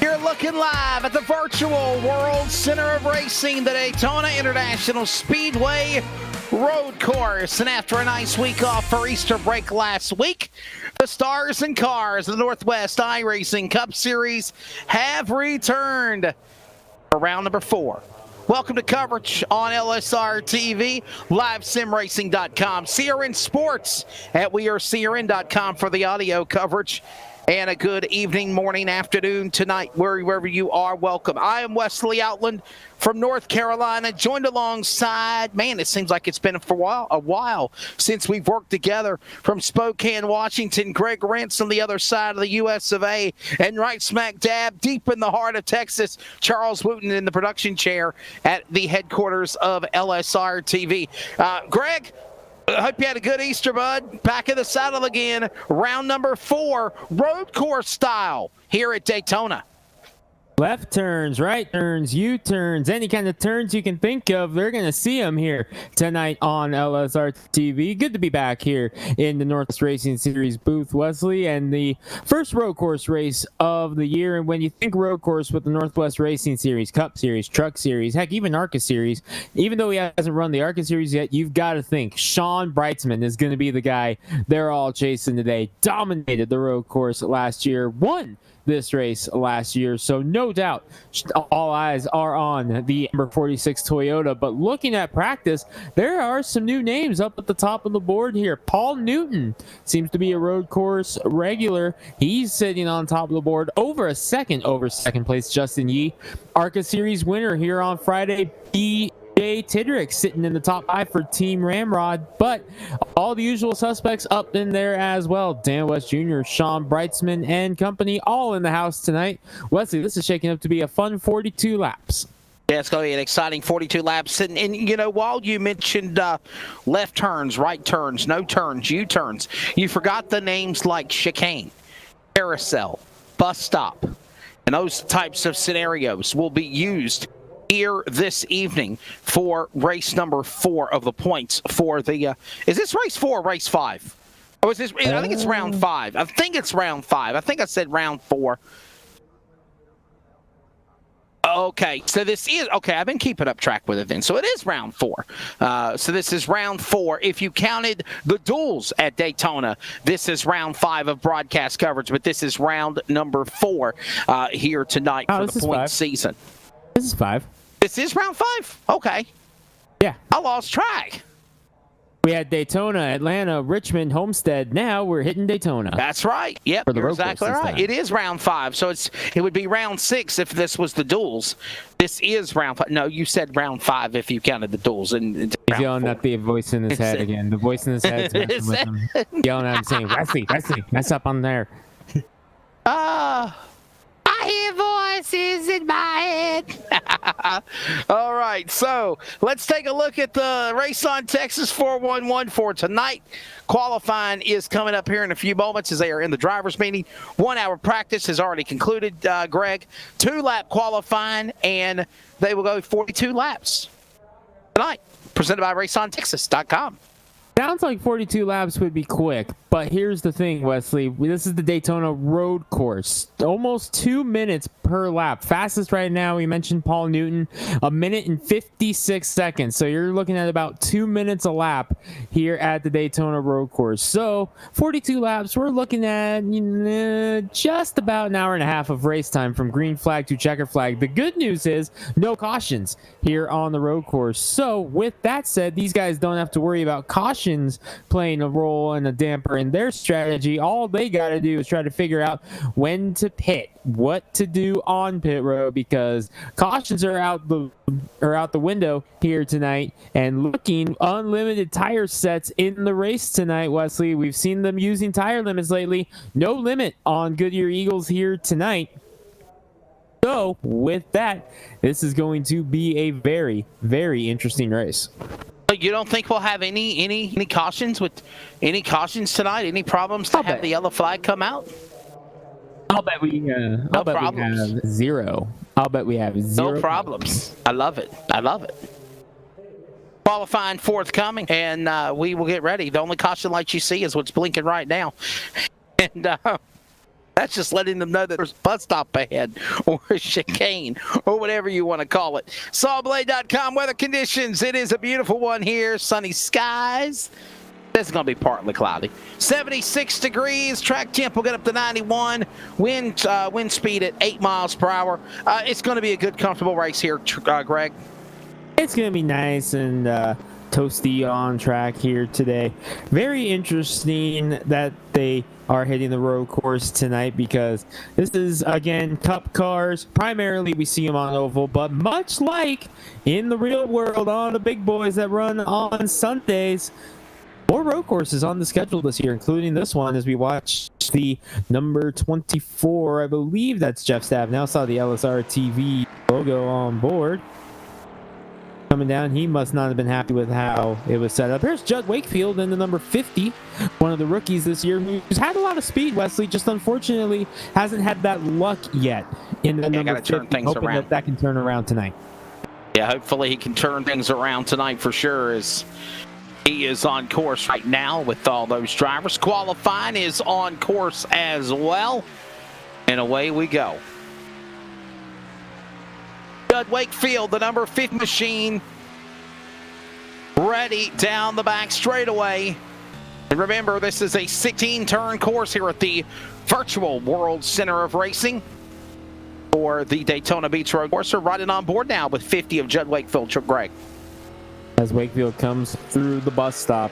We're looking live at the virtual World Center of Racing, the Daytona International Speedway Road Course. And after a nice week off for Easter break last week, the Stars and Cars of the Northwest iRacing Cup Series have returned for round number 4. Welcome to coverage on LSRTV, LiveSimRacing.com, CRN Sports at WeAreCRN.com for the audio coverage. And a good evening, morning, afternoon, tonight, wherever you are, welcome. I am Wesley Outland from North Carolina, joined alongside, man, it seems like it's been a while since we've worked together, from Spokane, Washington, Greg Rentz on the other side of the US of A, and right smack dab, deep in the heart of Texas, Charles Wooten in the production chair at the headquarters of LSR-TV. Greg, I hope you had a good Easter, bud. Back in the saddle again. Round number 4, road course style here at Daytona. Left turns, right turns, U-turns, any kind of turns you can think of, they're going to see them here tonight on LSR TV. Good to be back here in the Northwest Racing Series booth, Wesley, and the first road course race of the year. And when you think road course with the Northwest Racing Series, Cup Series, Truck Series, heck, even ARCA Series, even though he hasn't run the ARCA Series yet, you've got to think Sean Brightsman is going to be the guy they're all chasing today. Dominated the road course last year, won this race last year, so no doubt all eyes are on the number 46 Toyota. But looking at practice, there are some new names up at the top of the board here. Paul Newton seems to be a road course regular. He's sitting on top of the board over second place Justin Yee, ARCA Series winner here on Friday. Jay Tidrick sitting in the top 5 for Team Ramrod, but all the usual suspects up in there as well. Dan West Jr., Sean Brightsman, and company all in the house tonight. Wesley, this is shaking up to be a fun 42 laps. Yeah, it's going to be an exciting 42 laps. And you know, while you mentioned left turns, right turns, no turns, U-turns, you forgot the names like chicane, carousel, bus stop, and those types of scenarios will be used here this evening for race number 4 of the points for the is this race 4 or race 5? Or is this, I think it's round 5. I think it's round 5. I think I said round 4. Okay, so this is, okay, I've been keeping up track with it then. So it is round 4. So this is round 4. If you counted the duels at Daytona, this is round 5 of broadcast coverage, but this is round number 4 here tonight for the point season. This is 5. This is round 5? Okay. Yeah. I lost track. We had Daytona, Atlanta, Richmond, Homestead. Now we're hitting Daytona. That's right. Yep, you're exactly right. It is round 5. So it would be round 6 if this was the duels. This is round 5. No, you said round 5 if you counted the duels. And he's yelling at the voice in his head again. The voice in his head is messing with him. Yelling at him saying, Wesley, mess up on there. I hear voices in my head. All right, so let's take a look at the Race on Texas 411 for tonight. Qualifying is coming up here in a few moments as they are in the driver's meeting. 1 hour practice has already concluded, Greg. 2-lap qualifying, and they will go 42 laps tonight. Presented by RaceOnTexas.com. Sounds like 42 laps would be quick, but here's the thing, Wesley. This is the Daytona road course. Almost 2 minutes per lap. Fastest right now, we mentioned Paul Newton, 1 minute and 56 seconds. So you're looking at about 2 minutes a lap here at the Daytona road course. So 42 laps, we're looking at just about an hour and a half of race time from green flag to checker flag. The good news is no cautions here on the road course. So with that said, these guys don't have to worry about cautions playing a role and a damper in their strategy. All they got to do is try to figure out when to pit, what to do on pit road, because cautions are out the window here tonight. And looking unlimited tire sets in the race tonight, Wesley. We've seen them using tire limits lately. No limit on Goodyear Eagles here tonight. So with that, this is going to be a very, very interesting race. You don't think we'll have any cautions tonight? Any problems to have the yellow flag come out? I'll bet we have 0. I'll bet we have 0. No problems. I love it. Qualifying forthcoming, and we will get ready. The only caution light you see is what's blinking right now. And That's just letting them know that there's a bus stop ahead or a chicane or whatever you want to call it. Sawblade.com weather conditions. It is a beautiful one here. Sunny skies. This is going to be partly cloudy. 76 degrees. Track temp will get up to 91. Wind speed at 8 miles per hour. It's going to be a good, comfortable race here, Greg. It's going to be nice and toasty on track here today. Very interesting that they are hitting the road course tonight because this is, again, cup cars. Primarily, we see them on oval, but much like in the real world on the big boys that run on Sundays, more road courses on the schedule this year, including this one as we watch the number 24. I believe that's Jeff Staff. Now saw the LSRTV logo on board. Coming down, he must not have been happy with how it was set up. Here's Judd Wakefield in the number 50, one of the rookies this year, who's had a lot of speed, Wesley, just unfortunately hasn't had that luck yet in the number 50. Turn things hoping around. that can turn around tonight. Yeah, hopefully he can turn things around tonight for sure, as he is on course right now with all those drivers. Qualifying is on course as well, and away we go. Judd Wakefield, the number 50 machine, ready down the back straightaway. And remember, this is a 16-turn course here at the Virtual World Center of Racing for the Daytona Beach Road Course. We're riding on board now with 50 of Judd Wakefield. Greg. As Wakefield comes through the bus stop,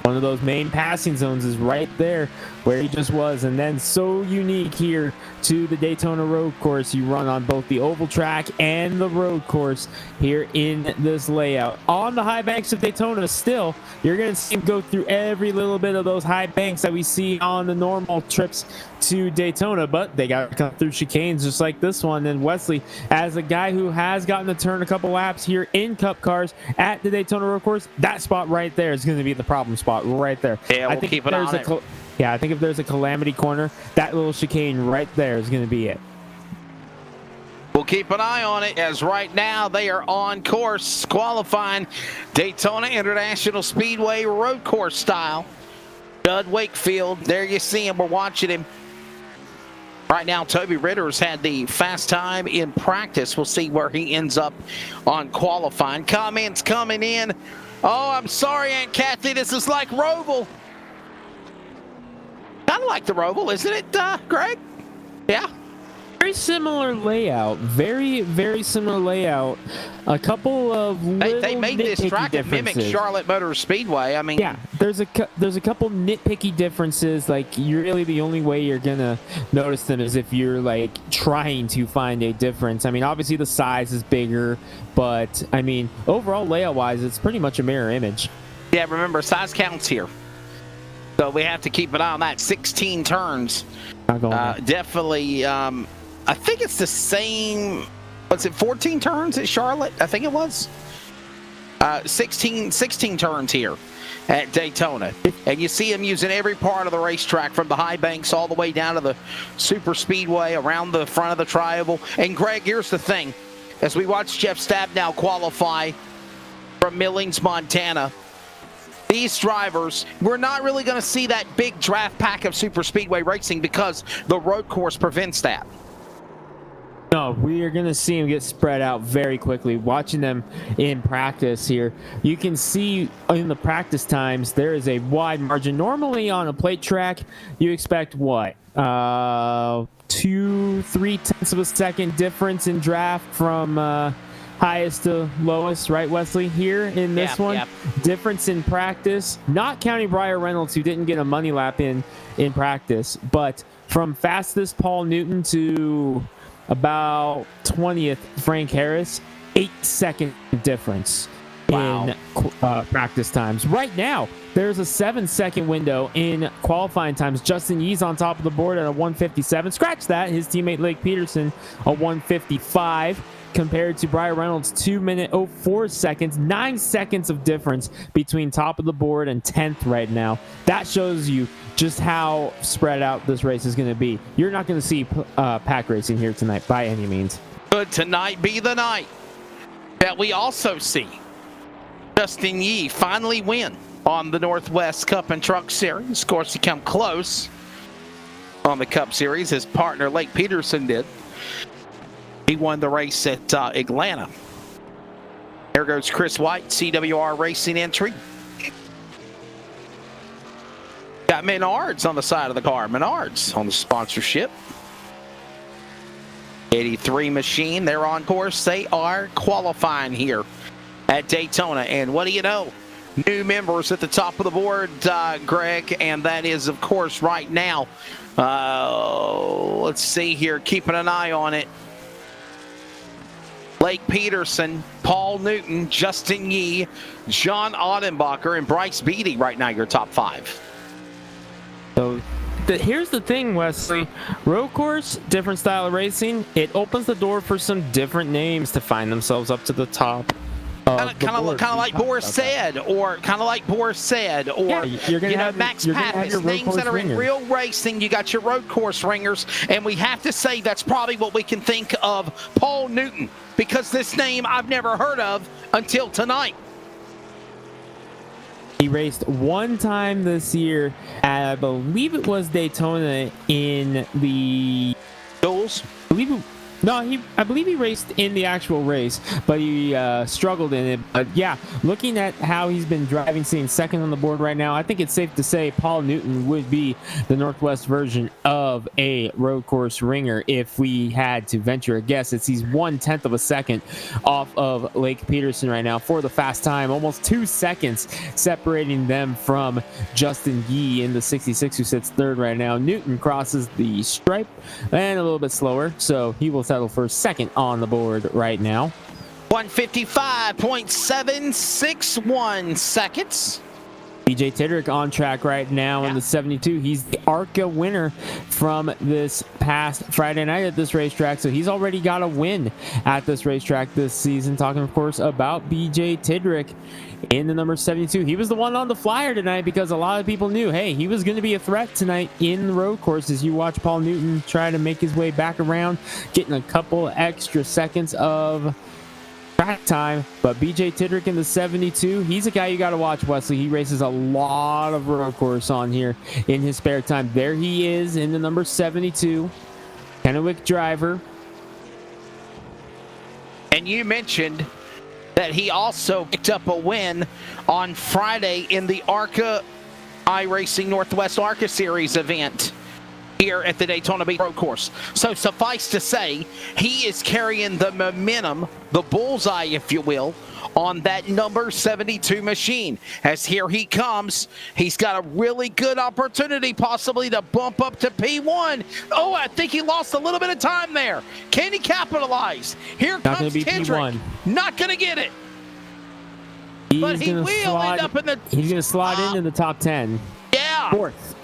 one of those main passing zones is right there where he just was, and then so unique here to the Daytona road course. You run on both the oval track and the road course here in this layout. On the high banks of Daytona still, you're going to see him go through every little bit of those high banks that we see on the normal trips to Daytona, but they got to come through chicanes just like this one. And Wesley, as a guy who has gotten to turn a couple laps here in cup cars at the Daytona road course, that spot right there is going to be the problem spot right there. Yeah, we'll keep it on it. Yeah, I think if there's a calamity corner, that little chicane right there is going to be it. We'll keep an eye on it, as right now they are on course qualifying Daytona International Speedway road course style. Judd Wakefield, there you see him. We're watching him. Right now, Toby Ritter's had the fast time in practice. We'll see where he ends up on qualifying. Comments coming in. Oh, I'm sorry, Aunt Kathy. This is like Roval. Kind of like the Roval, isn't it, Greg? Yeah. Very similar layout. Very, very similar layout. A couple of little they made this track to mimic Charlotte Motor Speedway. I mean, yeah, there's a couple nitpicky differences. Like, really the only way you're gonna notice them is if you're like trying to find a difference. I mean, obviously the size is bigger, but I mean, overall layout wise, it's pretty much a mirror image. Yeah, remember, size counts here. So we have to keep an eye on that. 16 turns. Definitely, I think it's the same. Was it 14 turns at Charlotte? I think it was. 16 turns here at Daytona. And you see him using every part of the racetrack, from the high banks all the way down to the super speedway, around the front of the tri-oval. And Greg, here's the thing. As we watch Jeff Stab now qualify from Millings, Montana, these drivers, we're not really going to see that big draft pack of super speedway racing because the road course prevents that. No, we are going to see them get spread out very quickly. Watching them in practice here, you can see in the practice times there is a wide margin. Normally on a plate track, you expect what? 2-3 tenths of a second difference in draft from highest to lowest, right, Wesley? Here in this one, difference in practice, not counting Briar Reynolds, who didn't get a money lap in practice, but from fastest Paul Newton to about 20th Frank Harris, 8-second difference in practice times. Right now, there's a 7-second window in qualifying times. Justin Yee's on top of the board at a 1:57. Scratch that. His teammate Lake Peterson, a 1:55. Compared to Briar Reynolds, 2-minute 04 seconds, 9 seconds of difference between top of the board and 10th right now. That shows you just how spread out this race is going to be. You're not going to see pack racing here tonight by any means. Could tonight be the night that we also see Justin Yee finally win on the Northwest Cup and Truck Series? Of course, he come close on the Cup Series. His partner, Lake Peterson, did. He won the race at Atlanta. There goes Chris White, CWR Racing entry. Got Menards on the side of the car. Menards on the sponsorship. 83 machine. They're on course. They are qualifying here at Daytona. And what do you know? New members at the top of the board, Greg. And that is, of course, right now. Let's see here. Keeping an eye on it. Lake Peterson, Paul Newton, Justin Yee, John Audenbacher, and Bryce Beatty right now, your top 5. So here's the thing, Wesley. Road course, different style of racing. It opens the door for some different names to find themselves up to the top. Kind of like Boris said, or yeah, you're gonna have Max Pappas, names that are in real racing. You got your road course ringers, and we have to say that's probably what we can think of Paul Newton, because this name I've never heard of until tonight. He raced one time this year at, I believe it was Daytona in the Duels. I believe he raced in the actual race, but he struggled in it. But yeah, looking at how he's been driving, seeing second on the board right now, I think it's safe to say Paul Newton would be the Northwest version of a road course ringer if we had to venture a guess. He's 1/10 of a second off of Lake Peterson right now for the fast time, almost 2 seconds separating them from Justin Yee in the 66, who sits third right now. Newton crosses the stripe and a little bit slower, so he will settle for second on the board right now. 155.761 seconds. BJ Tidrick on track right now in the 72. He's the ARCA winner from this past Friday night at this racetrack, so he's already got a win at this racetrack this season. Talking, of course, about BJ Tidrick in the number 72. He was the one on the flyer tonight because a lot of people knew, hey, he was going to be a threat tonight in the road courses. You watch Paul Newton try to make his way back around, getting a couple extra seconds of track time, but BJ Tidrick in the 72, he's a guy you got to watch, Wesley. He races a lot of road course on here in his spare time. There he is in the number 72, Kennewick driver. And you mentioned that he also picked up a win on Friday in the ARCA iRacing Northwest ARCA Series event here at the Daytona Beach Road Course. So suffice to say, he is carrying the momentum, the bullseye, if you will, on that number 72 machine. As here he comes, he's got a really good opportunity possibly to bump up to P1. Oh, I think he lost a little bit of time there. Can he capitalize? Here comes Tidrick. Not going to get it. But he will end up in the... He's going to slide into the top 10. Yeah. Fourth.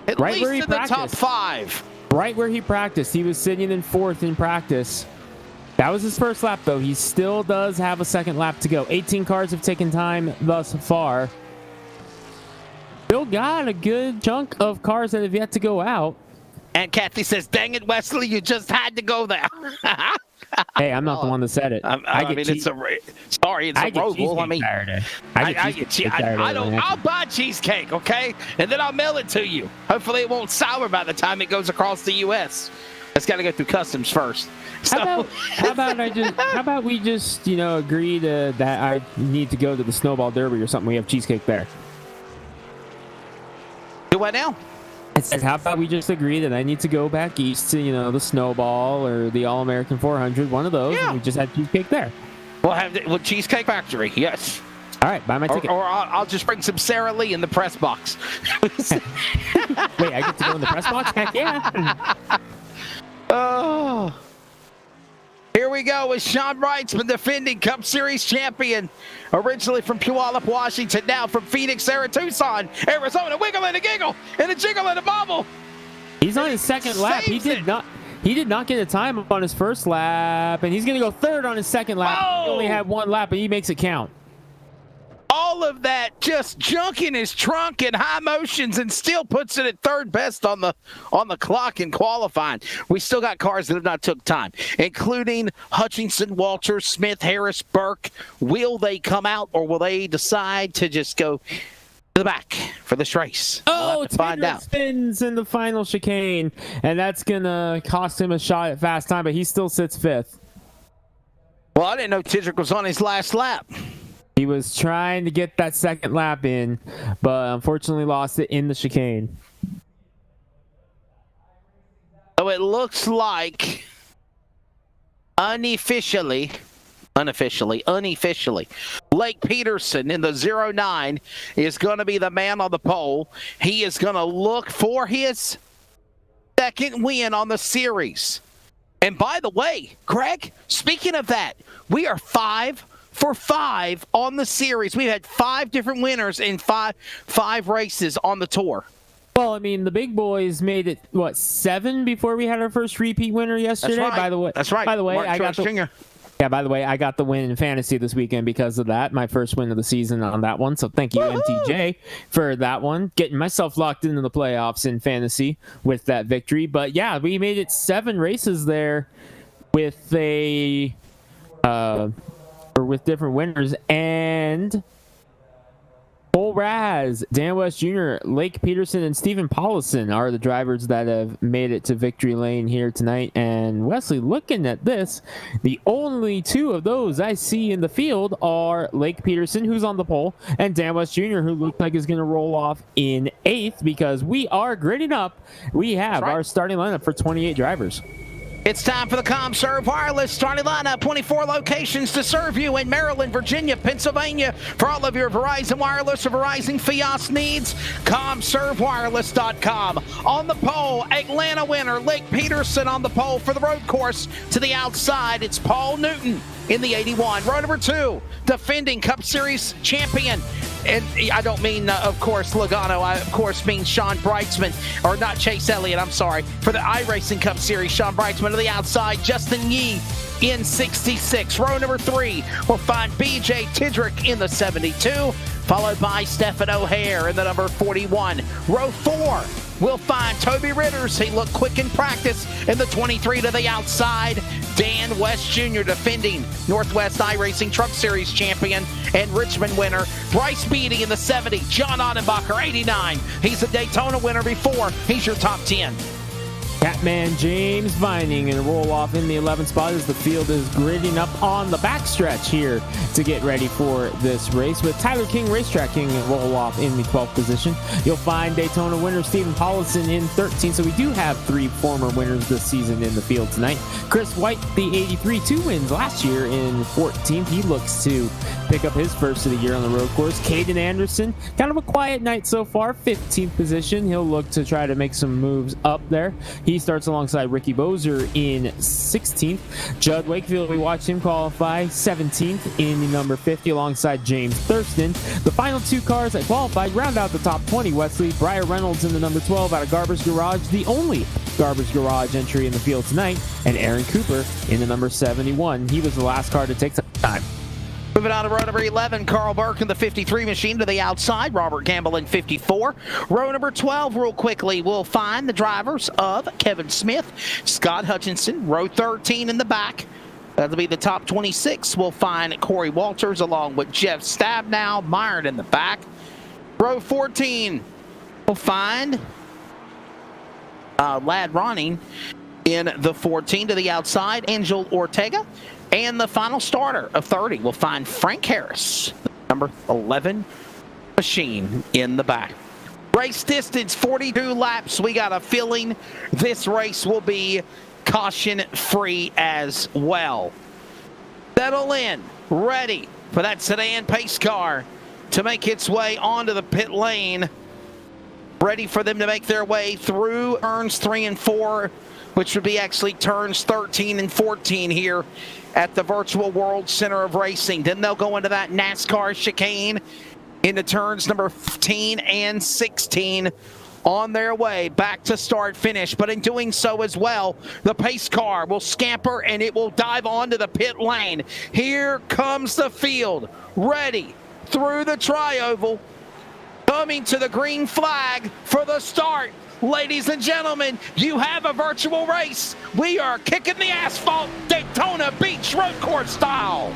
At least in the top 5. Right where he practiced. He was sitting in 4th in practice. That was his first lap, though. He still does have a second lap to go. 18 cars have taken time thus far. Still got a good chunk of cars that have yet to go out. And Kathy says, dang it, Wesley, you just had to go there. Hey, I'm not the one that said it. It's a road rule. I'll buy cheesecake, okay? And then I'll mail it to you. Hopefully it won't sour by the time it goes across the U.S. It's got to go through customs first. So. How about we just agree that I need to go to the Snowball Derby or something? We have cheesecake there. Do what now? I said, how about we just agree that I need to go back east to, the Snowball or the All-American 400, one of those, and we just have cheesecake there. We'll have the Cheesecake Factory, yes. All right, buy my ticket. Or I'll just bring some Sara Lee in the press box. Wait, I get to go in the press box? Heck yeah. Oh. Here we go with Sean Wrightsman, defending Cup Series champion. Originally from Puyallup, Washington, now from Phoenix, Tucson, Arizona. Wiggle and a giggle and a jiggle and a bobble. He's on his second lap. He did not get a time on his first lap, and he's going to go third on his second lap. Oh. He only had one lap, but he makes it count. All of that just junk in his trunk in high motions, and still puts it at third best on the clock in qualifying. We still got cars that have not took time, including Hutchinson, Walter, Smith, Harris, Burke. Will they come out, or will they decide to just go to the back for this race? Oh, Oh, find Taylor out. spins in the final chicane, and that's going to cost him a shot at fast time, but he still sits fifth. Well, I didn't know Tidrick was on his last lap. He was trying to get that second lap in, but unfortunately lost it in the chicane. So it looks like unofficially, Blake Peterson in the 09 is going to be the man on the pole. He is going to look for his second win on the series. And by the way, Greg, speaking of that, we are 5 for 5 on the series. We've had 5 different winners in five races on the tour. Well, I mean, the big boys made it, 7 before we had our first repeat winner yesterday? That's right. By the way, That's right. By the way, Mark I got Truex Jr. Yeah, by the way, I got the win in fantasy this weekend because of that. My first win of the season on that one. So thank you, MTJ, for that one. Getting myself locked into the playoffs in fantasy with that victory. But yeah, we made it 7 races there with with different winners. And Cole Raz, Dan West Jr., Lake Peterson, and Stephen Paulison are the drivers that have made it to victory lane here tonight. And Wesley, looking at this, the only 2 of those I see in the field are Lake Peterson, who's on the pole, and Dan West Jr., who looks like is going to roll off in 8th because we are gridding up. We have our starting lineup for 28 drivers. It's time for the ComServe Wireless starting lineup. 24 locations to serve you in Maryland, Virginia, Pennsylvania. For all of your Verizon Wireless or Verizon Fios needs, ComServeWireless.com. On the pole, Atlanta winner Lake Peterson on the pole for the road course. To the outside, it's Paul Newton in the 81. Row number 2, defending Cup Series champion. And I don't mean, of course, Logano. I, of course, mean Sean Brightsman. Or not Chase Elliott, I'm sorry. For the iRacing Cup Series, Sean Brightsman to the outside. Justin Yee in 66. Row number 3, we'll find BJ Tidrick in the 72. Followed by Stephen O'Hare in the number 41. Row 4, we'll find Toby Ritters. He looked quick in practice in the 23 to the outside. Dan West Jr. defending Northwest iRacing Truck Series champion and Richmond winner. Bryce Beatty in the 70. John Ottenbacher, 89. He's a Daytona winner before. He's your top 10. Catman James Vining and roll off in the 11th spot as the field is gridding up on the backstretch here to get ready for this race, with Tyler King, Racetrack King, roll off in the 12th position. You'll find Daytona winner Stephen Paulison in 13. So we do have 3 former winners this season in the field tonight. Chris White, the 83, 2 wins last year in 14th. He looks to pick up his first of the year on the road course. Caden Anderson, kind of a quiet night so far, 15th position. He'll look to try to make some moves up there. He starts alongside Ricky Bozer in 16th. Judd Wakefield, we watched him qualify 17th in the number 50 alongside James Thurston. The final 2 cars that qualified round out the top 20. Wesley, Briar Reynolds in the number 12 out of Garbage Garage, the only Garbage Garage entry in the field tonight, and Aaron Cooper in the number 71. He was the last car to take some time. Moving on to row number 11, Carl Burke in the 53 machine to the outside. Robert Gamble in 54. Row number 12, real quickly, we'll find the drivers of Kevin Smith, Scott Hutchinson. Row 13 in the back, that'll be the top 26. We'll find Corey Walters along with Jeff Stabnow, Myron in the back. Row 14, we'll find Lad Ronning in the 14 to the outside, Angel Ortega. And the final starter of 30, we'll find Frank Harris, number 11 machine in the back. Race distance, 42 laps. We got a feeling this race will be caution-free as well. Settle in, ready for that sedan pace car to make its way onto the pit lane. Ready for them to make their way through turns 3 and 4, which would be actually turns 13 and 14 here at the Virtual World Center of Racing. Then they'll go into that NASCAR chicane into turns number 15 and 16 on their way back to start finish. But in doing so as well, the pace car will scamper and it will dive onto the pit lane. Here comes the field, ready through the tri-oval, coming to the green flag for the start. Ladies and gentlemen, you have a virtual race. We are kicking the asphalt Daytona Beach road course style.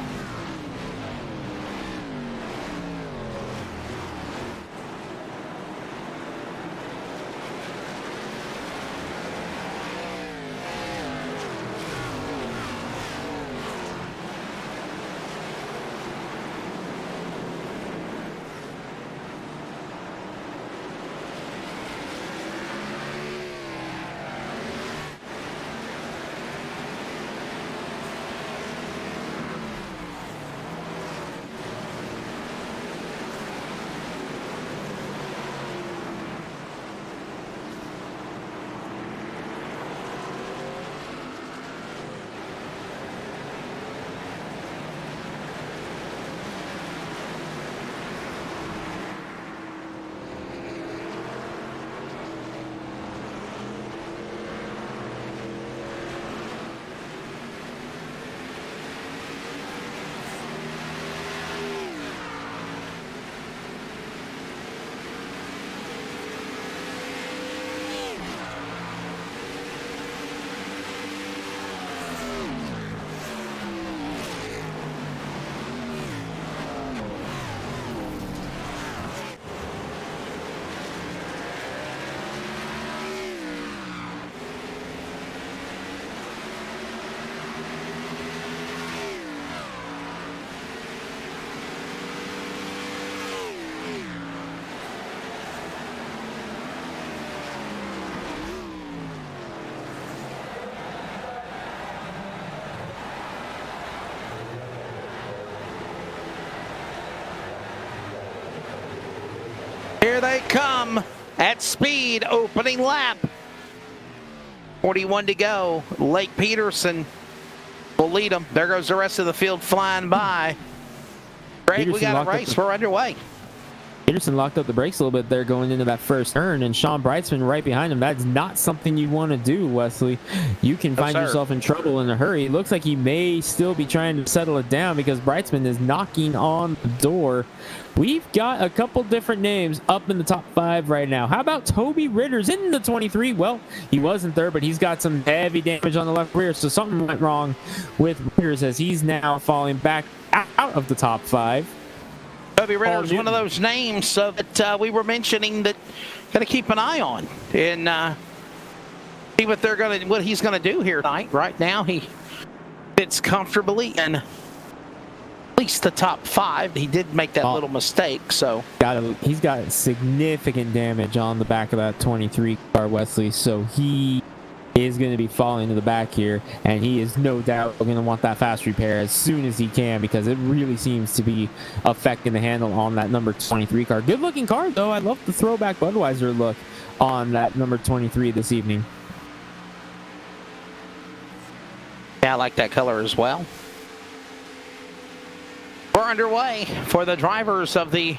Here they come at speed, opening lap. 41 to go. Lake Peterson will lead them. There goes the rest of the field flying by. Greg, we got a race. We're underway. Peterson locked up the brakes a little bit there going into that first turn, and Sean Brightsman right behind him. That's not something you want to do, Wesley. You can find yourself in trouble in a hurry. It looks like he may still be trying to settle it down because Brightsman is knocking on the door. We've got a couple different names up in the top 5 right now. How about Toby Ritter's in the 23? Well, he wasn't there, but he's got some heavy damage on the left rear, so something went wrong with Ritters as he's now falling back out of the top 5. Toby Ritter's one of those names that we were mentioning that got to keep an eye on and see what he's gonna do here tonight. Right now, he fits comfortably in at least the top 5. He did make that little mistake, so he's got significant damage on the back of that 23 car, Wesley. So he is going to be falling to the back here, and he is no doubt going to want that fast repair as soon as he can because it really seems to be affecting the handle on that number 23 car. Good looking car though. I love the throwback Budweiser look on that number 23 this evening. Yeah, I like that color as well. We're underway for the drivers of the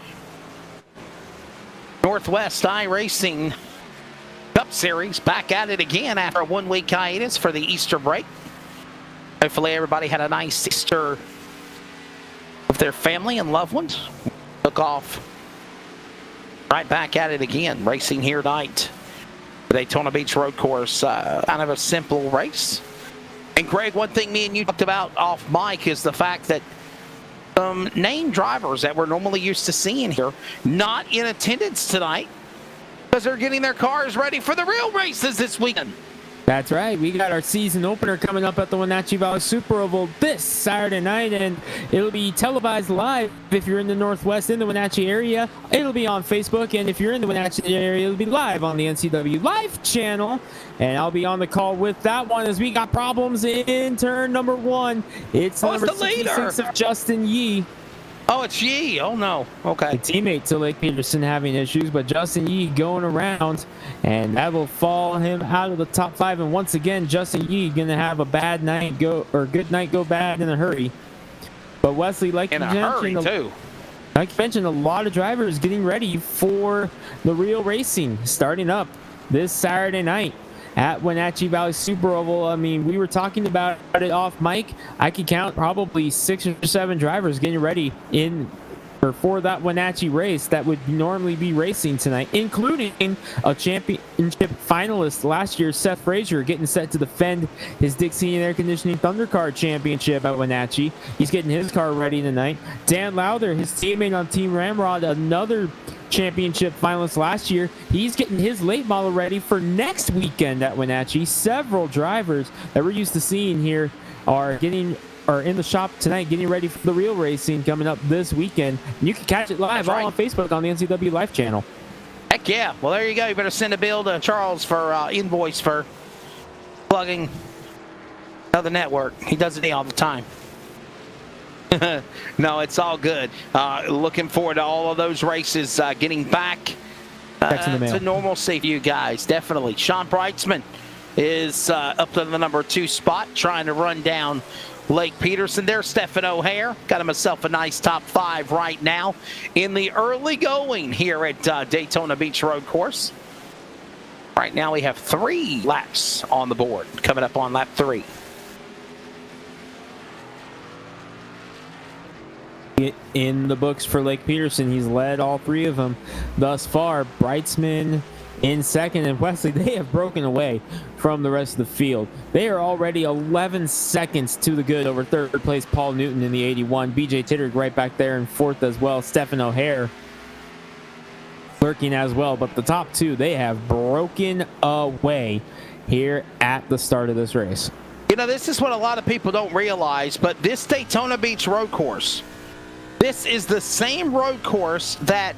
Northwest iRacing Cup Series, back at it again after a 1-week hiatus for the Easter break. Hopefully everybody had a nice Easter with their family and loved ones. Took off right back at it again, racing here tonight. The Daytona Beach Road Course, kind of a simple race. And Greg, one thing me and you talked about off mic is the fact that named drivers that we're normally used to seeing here not in attendance tonight, because they're getting their cars ready for the real races this weekend. That's right. We got our season opener coming up at the Wenatchee Valley Super Oval this Saturday night, and it'll be televised live if you're in the Northwest, in the Wenatchee area. It'll be on Facebook, and if you're in the Wenatchee area, it'll be live on the NCW Live channel. And I'll be on the call with that one as we got problems in turn number 1. It's number 66 of Justin Yee. Oh, it's Yee. Oh, no. Okay. A teammate to Lake Peterson having issues, but Justin Yee going around, and that will fall him out of the top 5. And once again, Justin Yee going to have a bad night go, or good night go bad in a hurry. But Wesley, like you mentioned, a lot of drivers getting ready for the real racing starting up this Saturday night at Wenatchee Valley Super Oval. I mean, we were talking about it off mic. I could count probably 6 or 7 drivers getting ready for that Wenatchee race that would normally be racing tonight, including a championship finalist last year, Seth Frazier, getting set to defend his Dixie Air Conditioning Thundercar Championship at Wenatchee. He's getting his car ready tonight. Dan Lowther, his teammate on Team Ramrod, another championship finalist last year, he's getting his late model ready for next weekend at Wenatchee. Several drivers that we're used to seeing here are in the shop tonight getting ready for the real racing coming up this weekend. You can catch it live on Facebook on the NCW Live channel. Heck yeah. Well, there you go. You better send a bill to Charles for invoice for plugging another network. He does it all the time. No, it's all good. Looking forward to all of those races getting back to normalcy for you guys. Definitely. Sean Brightsman is up to the number 2 spot, trying to run down Lake Peterson. There's Stephen O'Hare. Got himself a nice top 5 right now in the early going here at Daytona Beach Road Course. Right now we have 3 laps on the board coming up on lap 3. In the books for Lake Peterson, he's led all 3 of them thus far. Brightsman in second, and Wesley, they have broken away from the rest of the field. They are already 11 seconds to the good over third place Paul Newton in the 81. BJ Titterick right back there in 4th as well. Stephen O'Hare lurking as well, but the top 2, they have broken away here at the start of this race. You know, this is what a lot of people don't realize, but this Daytona Beach Road Course, this is the same road course that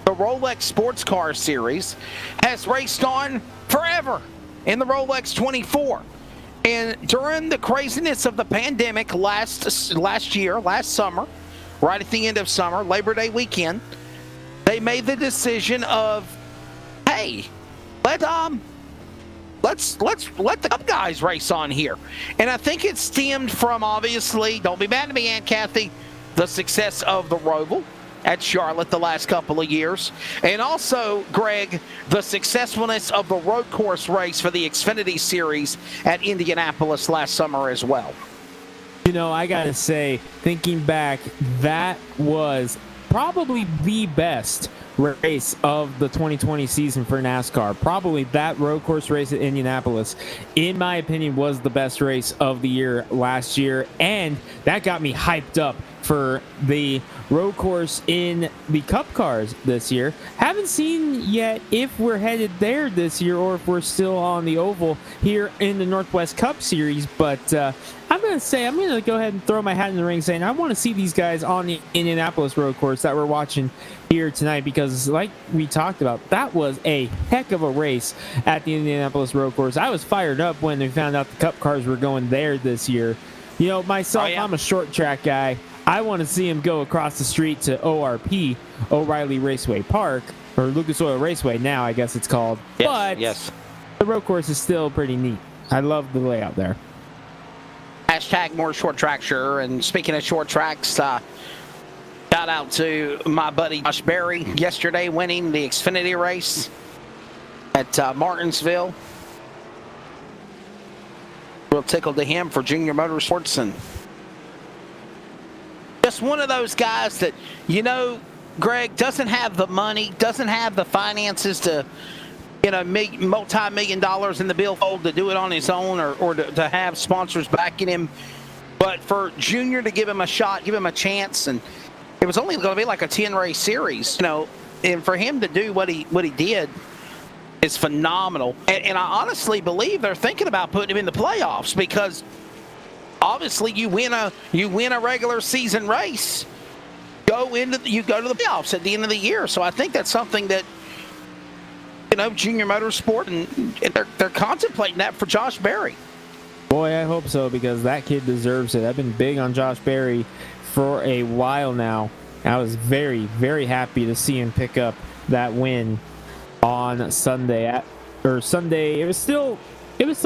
the Rolex Sports Car Series has raced on forever in the Rolex 24. And during the craziness of the pandemic last summer, right at the end of summer, Labor Day weekend, they made the decision of, hey, let's let the Cup guys race on here. And I think it stemmed from, obviously, don't be mad at me, Aunt Kathy, the success of the Roval at Charlotte the last couple of years. And also, Greg, the successfulness of the road course race for the Xfinity Series at Indianapolis last summer as well. You know, I got to say, thinking back, that was probably the best race of the 2020 season for NASCAR. Probably that road course race at Indianapolis, in my opinion, was the best race of the year last year. And that got me hyped up for the road course in the Cup cars this year. Haven't seen yet if we're headed there this year or if we're still on the oval here in the Northwest Cup Series, but I'm going to go ahead and throw my hat in the ring saying I want to see these guys on the Indianapolis road course that we're watching here tonight, because like we talked about, that was a heck of a race at the Indianapolis road course. I was fired up when we found out the Cup cars were going there this year. You know, myself, I'm a short track guy. I want to see him go across the street to ORP, O'Reilly Raceway Park, or Lucas Oil Raceway now, I guess it's called. Yes, but the road course is still pretty neat. I love the layout there. Hashtag more short track, sure. And speaking of short tracks, shout out to my buddy Josh Berry yesterday winning the Xfinity race at Martinsville. Real tickle to him for Junior Motorsports, and just one of those guys that, you know, Greg, doesn't have the money, doesn't have the finances to, you know, make multi-million dollars in the billfold to do it on his own, or to have sponsors backing him. But for Junior to give him a shot, give him a chance, and it was only going to be like a 10-race series, you know, and for him to do what he did is phenomenal. And I honestly believe they're thinking about putting him in the playoffs, because obviously you win a regular season race, you go to the playoffs at the end of the year. So I think that's something that, you know, Junior Motorsport and they're contemplating that for Josh Berry. Boy, I hope so, because that kid deserves it. I've been big on Josh Berry for a while now. I was very, very happy to see him pick up that win on Sunday. It was still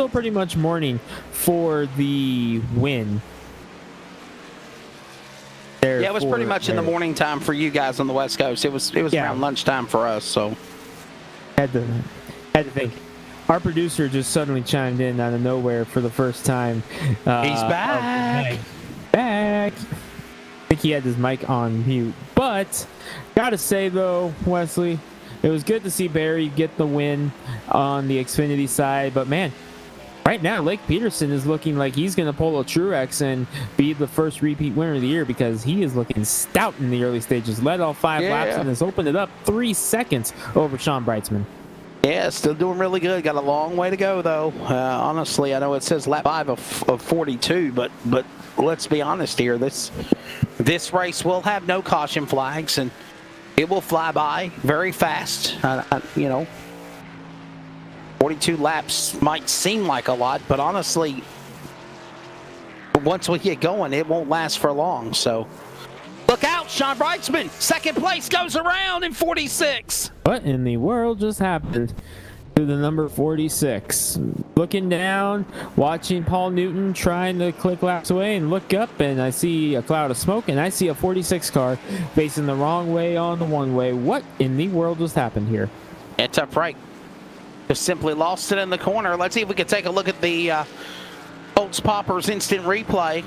pretty much morning for the win. Yeah, it was pretty much in the morning time for you guys on the West Coast. It was around lunchtime for us, so had to think. Our producer just suddenly chimed in out of nowhere for the first time. He's back. Back. I think he had his mic on mute. But gotta say though, Wesley, it was good to see Barry get the win on the Xfinity side. But man, right now, Lake Peterson is looking like he's going to pull a Truex and be the first repeat winner of the year, because he is looking stout in the early stages. Led all 5 laps and has opened it up 3 seconds over Sean Brightsman. Yeah, still doing really good. Got a long way to go, though. Honestly, I know it says lap 5 of 42, but let's be honest here. This race will have no caution flags, and it will fly by very fast. You know, 42 laps might seem like a lot, but honestly, once we get going, it won't last for long. So look out, Sean Brightsman. Second place goes around in 46. What in the world just happened to the number 46? Looking down, watching Paul Newton trying to click laps away, and look up, and I see a cloud of smoke, and I see a 46 car facing the wrong way on the one-way. What in the world just happened here? It's up right. Just simply lost it in the corner. Let's see if we can take a look at the Bolts Poppers instant replay.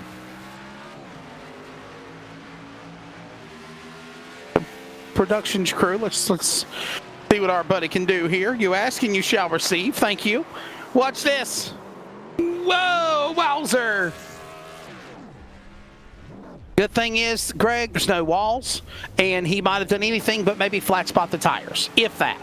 Productions crew, let's see what our buddy can do here. You ask and you shall receive. Thank you. Watch this. Whoa, wowzer. Good thing is, Greg, there's no walls, and he might have done anything but maybe flat spot the tires, if that.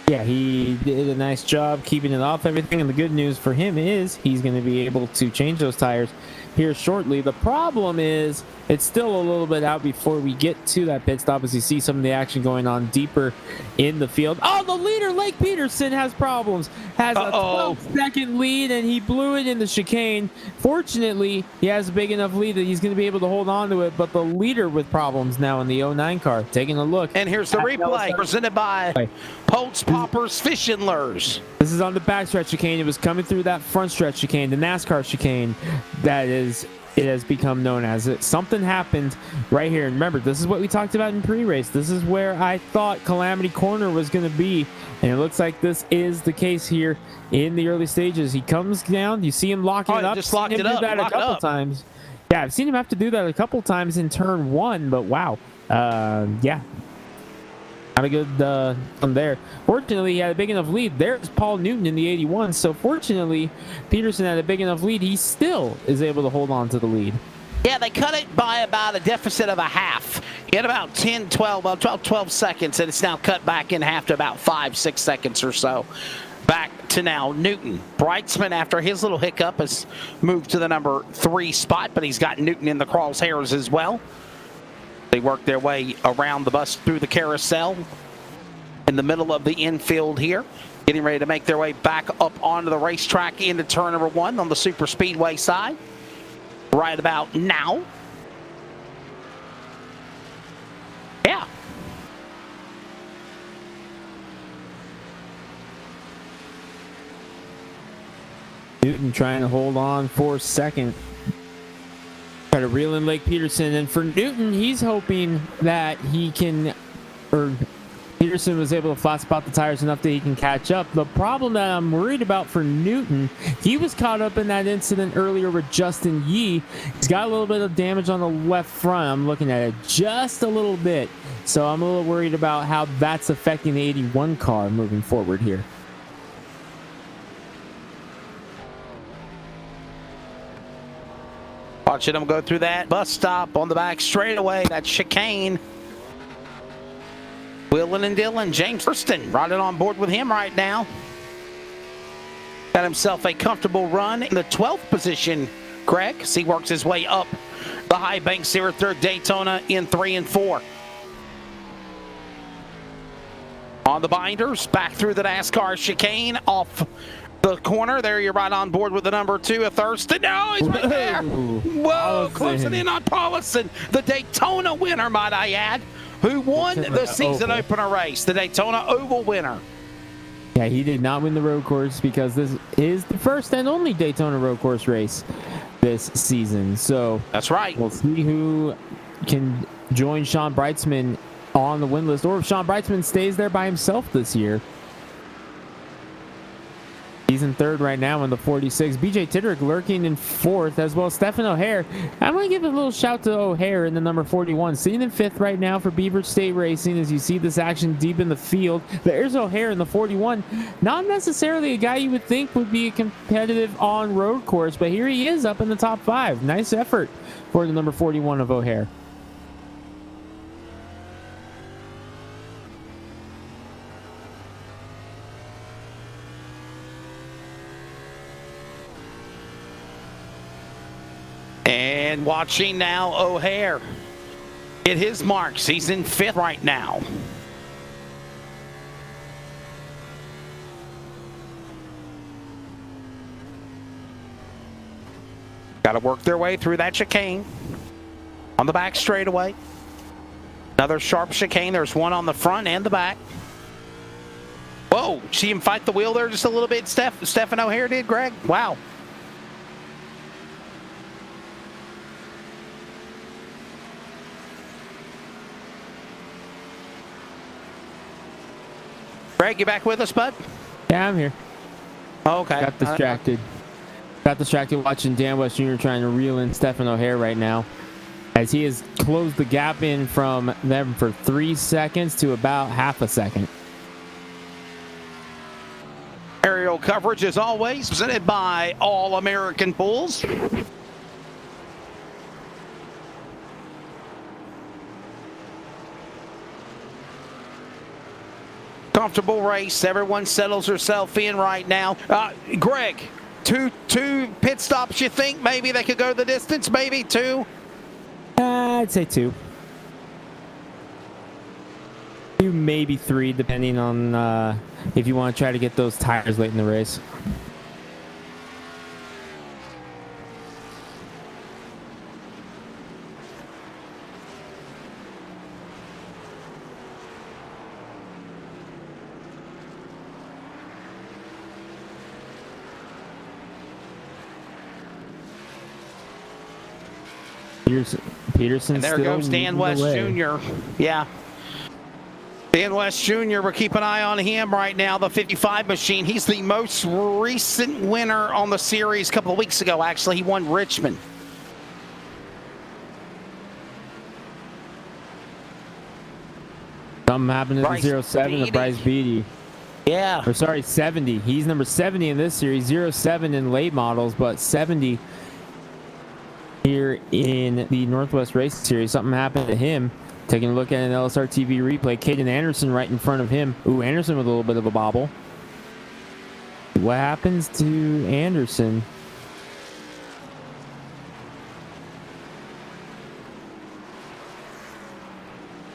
Yeah, he did a nice job keeping it off everything, and the good news for him is he's going to be able to change those tires here shortly. The problem is it's still a little bit out before we get to that pit stop, as you see some of the action going on deeper in the field. Oh, the leader, Lake Peterson, has problems. has a 12-second lead, and he blew it in the chicane. Fortunately, he has a big enough lead that he's going to be able to hold on to it, but the leader with problems now in the 09 car. Taking a look. And here's the replay presented by Polt's Poppers Fishing Lures. This is on the backstretch chicane. It was coming through that front stretch chicane, the NASCAR chicane, it has become known as it. Something happened right here. And remember, this is what we talked about in pre-race. This is where I thought Calamity Corner was going to be. And it looks like this is the case here in the early stages. He comes down. You see him locking it up. Just locked it up. Do that a couple times. Yeah, I've seen him have to do that a couple times in turn one, but wow. Yeah. Not a good from there. Fortunately, he had a big enough lead. There's Paul Newton in the 81. So fortunately, Peterson had a big enough lead. He still is able to hold on to the lead. Yeah, they cut it by about a deficit of a half. He had about 12 seconds, and it's now cut back in half to about 5-6 seconds or so. Back to now Newton. Brightsman, after his little hiccup, has moved to the number 3 spot, but he's got Newton in the crosshairs as well. They work their way around the bus through the carousel in the middle of the infield here, getting ready to make their way back up onto the racetrack into turn number 1 on the super speedway side right about now. Yeah. Newton trying to hold on for second. Try to reel in Lake Peterson, and for Newton, he's hoping that he can, or Peterson was able to flat spot the tires enough that he can catch up. The problem that I'm worried about for Newton, he was caught up in that incident earlier with Justin Yee. He's got a little bit of damage on the left front. I'm looking at it just a little bit, so I'm a little worried about how that's affecting the 81 car moving forward here. Watching them go through that bus stop on the back straightaway, that chicane. Willen and Dillon, James Thurston riding on board with him right now. Got himself a comfortable run in the 12th position, Greg, as he works his way up the high banks here at third Daytona in 3 and 4. On the binders, back through the NASCAR chicane, off the corner. There you're right on board with the number 2 of Thurston. No, he's right there. Whoa, closing in on Paulison, the Daytona winner, might I add, who won the season opener race, the Daytona Oval winner. Yeah, he did not win the road course because this is the first and only Daytona road course race this season. So that's right. We'll see who can join Sean Brightsman on the win list, or if Sean Brightsman stays there by himself this year. He's in third right now in the 46. BJ Tidderick lurking in fourth, as well as Stephen O'Hare. I'm going to give a little shout to O'Hare in the number 41. Sitting in fifth right now for Beaver State Racing as you see this action deep in the field. There's O'Hare in the 41. Not necessarily a guy you would think would be a competitive on-road course, but here he is up in the top 5. Nice effort for the number 41 of O'Hare. And watching now O'Hare hit his marks. He's in fifth right now. Got to work their way through that chicane on the back straightaway. Another sharp chicane. There's one on the front and the back. Whoa, see him fight the wheel there just a little bit, Stephen O'Hare did, Greg? Wow. Greg, you back with us, bud? Yeah, I'm here. Okay. Got distracted. Got distracted watching Dan West Jr. trying to reel in Stephen O'Hare right now, as he has closed the gap in from them for 3 seconds to about half a second. Aerial coverage, as always, presented by All American Pools. Comfortable race. Everyone settles herself in right now. Greg, two pit stops, you think? Maybe they could go the distance? Maybe 2? I'd say 2. 2, maybe 3, depending on if you want to try to get those tires late in the race. Peterson. And there goes Dan West Jr. Yeah. Dan West Jr., we're keeping an eye on him right now, the 55 machine. He's the most recent winner on the series a couple of weeks ago, actually. He won Richmond. Something happened to the 07 of Bryce Beatty. Yeah. Or sorry, 70. He's number 70 in this series. 07 in late models, but 70 here in the Northwest Race Series. Something happened to him. Taking a look at an LSRTV replay. Caden Anderson right in front of him. Ooh, Anderson with a little bit of a bobble. What happens to Anderson?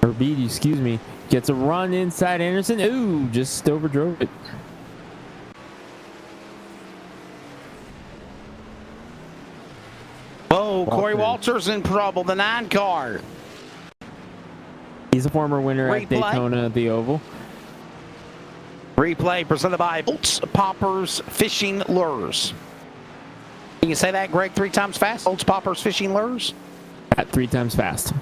Or Beatty, excuse me. Gets a run inside Anderson. Ooh, just overdrove it. Whoa, Corey Walters in trouble, the 9 car. He's a former winner at Daytona at the Oval. Replay presented by Bolts, Poppers, Fishing Lures. Can you say that, Greg, 3 times fast? Bolts, Poppers, Fishing Lures? At 3 times fast.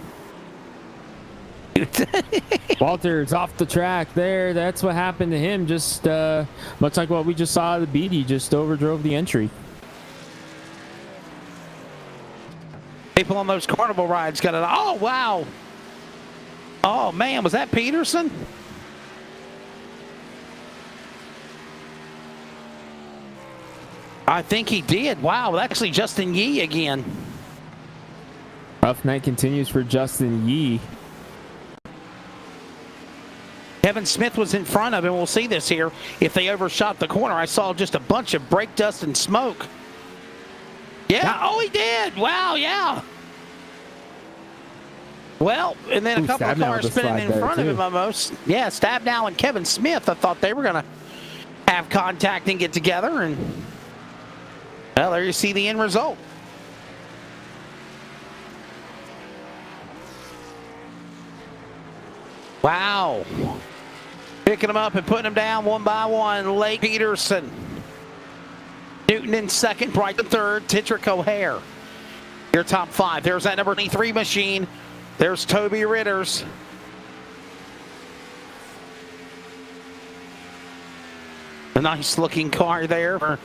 Walter's off the track there. That's what happened to him. Just much like what we just saw the Beatty, just overdrove the entry. People on those carnival rides got it. Oh, wow. Oh, man, was that Peterson? I think he did. Wow, actually Justin Yee again. Rough night continues for Justin Yee. Kevin Smith was in front of him. We'll see this here. If they overshot the corner, I saw just a bunch of brake dust and smoke. Yeah, oh, he did. Wow, yeah. Well, and then a couple of cars spinning in front of him almost. Yeah, Stabnow and Kevin Smith, I thought they were going to have contact and get together. And, well, there you see the end result. Wow. Picking them up and putting them down one by one. Lake Peterson. Newton in second, Bright in third, Tittrick O'Hare. Your top 5. There's that number 23 machine. There's Toby Ritters. A nice looking car there for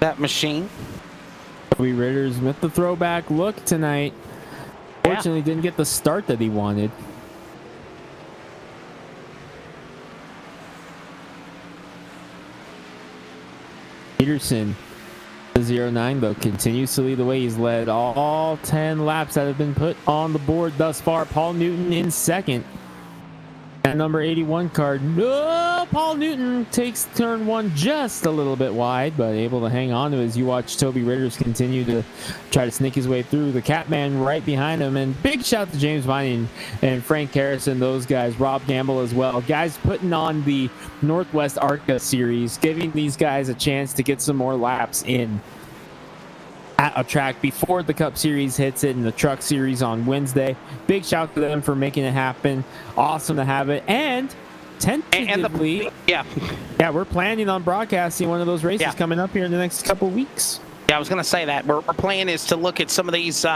that machine. Toby Ritters with the throwback look tonight. Fortunately, didn't get the start that he wanted. Peterson, the 09 though, continues to lead the way. He's led all 10 laps that have been put on the board thus far. Paul Newton in second. That number 81 card. No, Paul Newton takes turn 1 just a little bit wide, but able to hang on to it as you watch Toby Ritters continue to try to sneak his way through. The Catman right behind him. And big shout to James Vining and Frank Harrison, those guys. Rob Gamble as well. Guys putting on the Northwest ARCA series, giving these guys a chance to get some more laps in at a track before the Cup Series hits it in the Truck Series on Wednesday. Big shout to them for making it happen. Awesome to have it. And tentatively, yeah, we're planning on broadcasting one of those races coming up here in the next couple weeks. Yeah, I was going to say that. Our plan is to look at some of these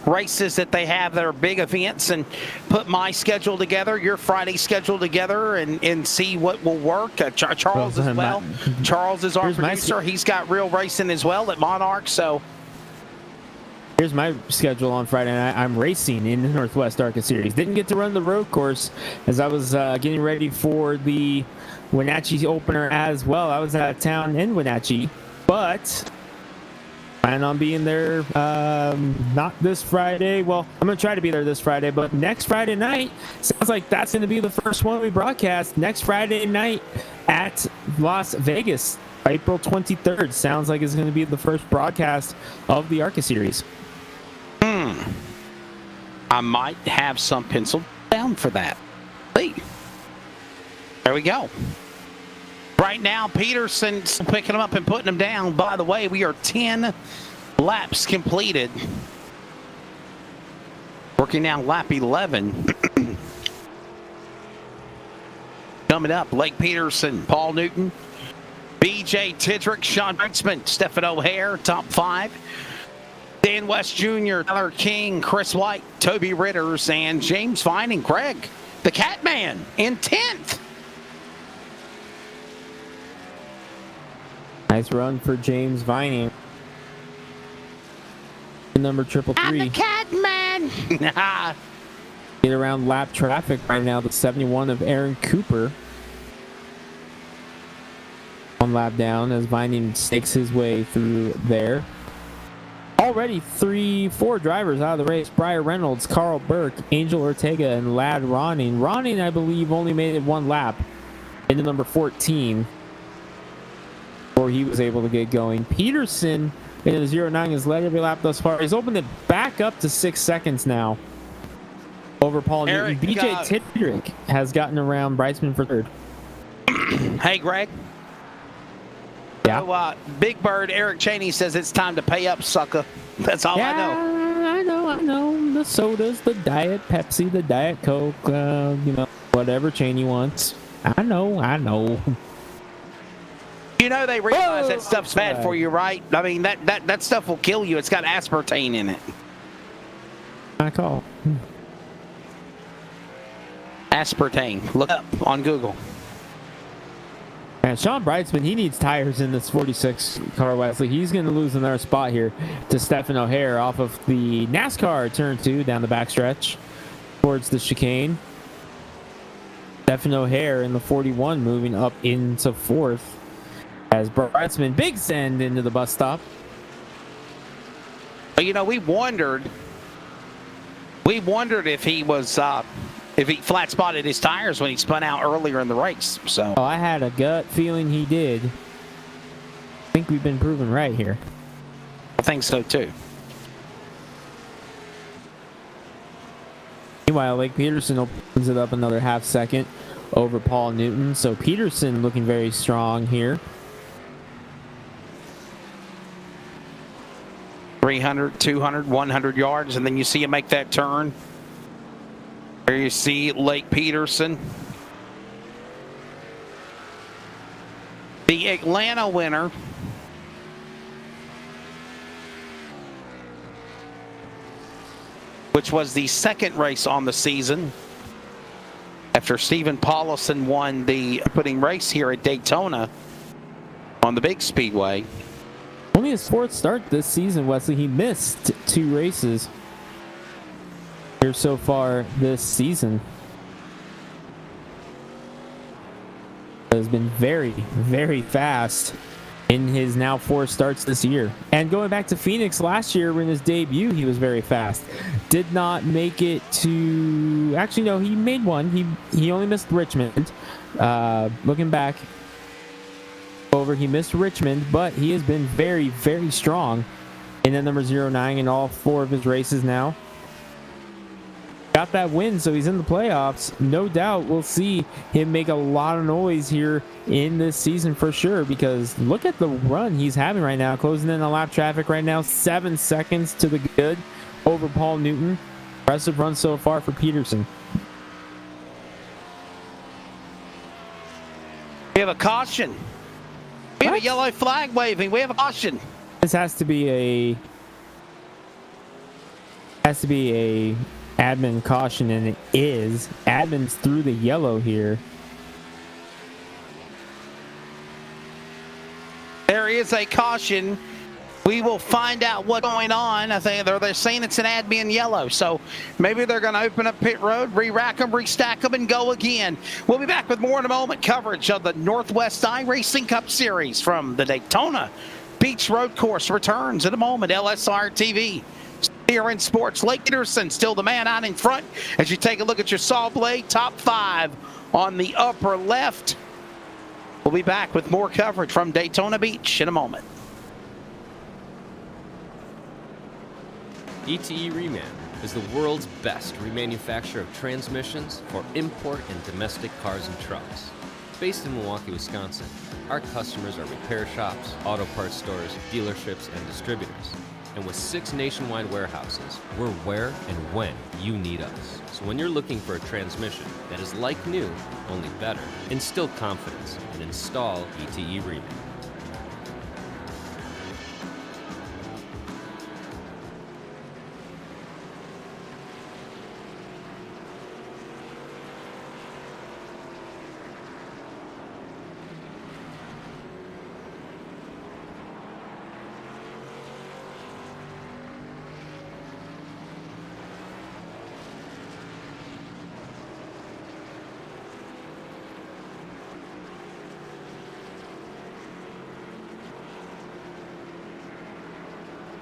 races that they have that are big events and put my schedule together, your Friday schedule together, and see what will work. Charles as well. Charles is our producer. He's got real racing as well at Monarch, so... Here's my schedule on Friday night. I'm racing in the Northwest ARCA Series. Didn't get to run the road course as I was getting ready for the Wenatchee opener as well. I was out of town in Wenatchee, but plan on being there not this Friday. Well, I'm going to try to be there this Friday, but next Friday night, sounds like that's going to be the first one we broadcast. Next Friday night at Las Vegas, April 23rd. Sounds like it's going to be the first broadcast of the ARCA Series. I might have some penciled down for that. There we go. Right now, Peterson's picking him up and putting him down. By the way, we are 10 laps completed. Working down lap 11. Coming up, Blake Peterson, Paul Newton, BJ Tidrick, Sean Brixman, Stephen O'Hare, top 5. Dan West Jr., Tyler King, Chris White, Toby Ritters, and James Vining. Greg, the Catman, in 10th. Nice run for James Vining. Number 333. I'm the Catman. Get around lap traffic right now. The 71 of Aaron Cooper. One lap down as Vining stakes his way through there. Already 4 drivers out of the race. Briar Reynolds, Carl Burke, Angel Ortega, and Ladd Ronning. Ronning, I believe, only made it 1 lap into number 14 before he was able to get going. Peterson in the 09 has led every lap thus far. He's opened it back up to 6 seconds now over Paul Newton. BJ Tidrick has gotten around Bryceman for 3rd. Hey, Greg. Yeah. So, Big Bird Eric Cheney says it's time to pay up, sucker. That's all I know. I know. The sodas, the Diet Pepsi, the Diet Coke, whatever Cheney wants. I know. You know they realize that stuff's bad for you, right? I mean, that stuff will kill you. It's got aspartame in it. I call. Aspartame. Look up on Google. And Sean Brightsman, he needs tires in this 46 car, Wesley. He's going to lose another spot here to Stephen O'Hare off of the NASCAR turn 2 down the backstretch towards the chicane. Stephen O'Hare in the 41 moving up into 4th as Brightsman big send into the bus stop. You know, we wondered if he was if he flat spotted his tires when he spun out earlier in the race. So I had a gut feeling he did. I think we've been proven right here. I think so too. Meanwhile, Blake Peterson opens it up another half second over Paul Newton. So Peterson looking very strong here. 300, 200, 100 yards, and then you see him make that turn. There you see Blake Peterson. The Atlanta winner. Which was the 2nd race on the season. After Stephen Paulison won the opening race here at Daytona on the big speedway. Only his 4th start this season, Wesley. He missed 2 races here so far this season. Has been very, very fast in his now 4 starts this year. And going back to Phoenix last year in his debut, he was very fast. Did not make it to... Actually, no, he made one. He only missed Richmond. Looking back over, he missed Richmond, but he has been very, very strong in the number 09 in all 4 of his races now. Got that win, so he's in the playoffs. No doubt we'll see him make a lot of noise here in this season for sure, because look at the run he's having right now. Closing in on lap traffic right now. 7 seconds to the good over Paul Newton. Impressive run so far for Peterson. We have a caution. We have a yellow flag waving. We have a caution. This has to be a admin caution, and it is. Admin's through the yellow here. There is a caution. We will find out what's going on. I think they're saying it's an admin yellow, so maybe they're going to open up pit road, re-rack them, restack them, and go again. We'll be back with more in a moment. Coverage of the Northwest iRacing Cup Series from the Daytona Beach Road Course returns in a moment. LSRTV. Here in sports, Blake Peterson still the man out in front as you take a look at your saw blade. Top 5 on the upper left. We'll be back with more coverage from Daytona Beach in a moment. ETE Reman is the world's best remanufacturer of transmissions for import and domestic cars and trucks. Based in Milwaukee, Wisconsin, our customers are repair shops, auto parts stores, dealerships, and distributors. And with 6 nationwide warehouses, we're where and when you need us. So when you're looking for a transmission that is like new, only better, instill confidence and install ETE Remake.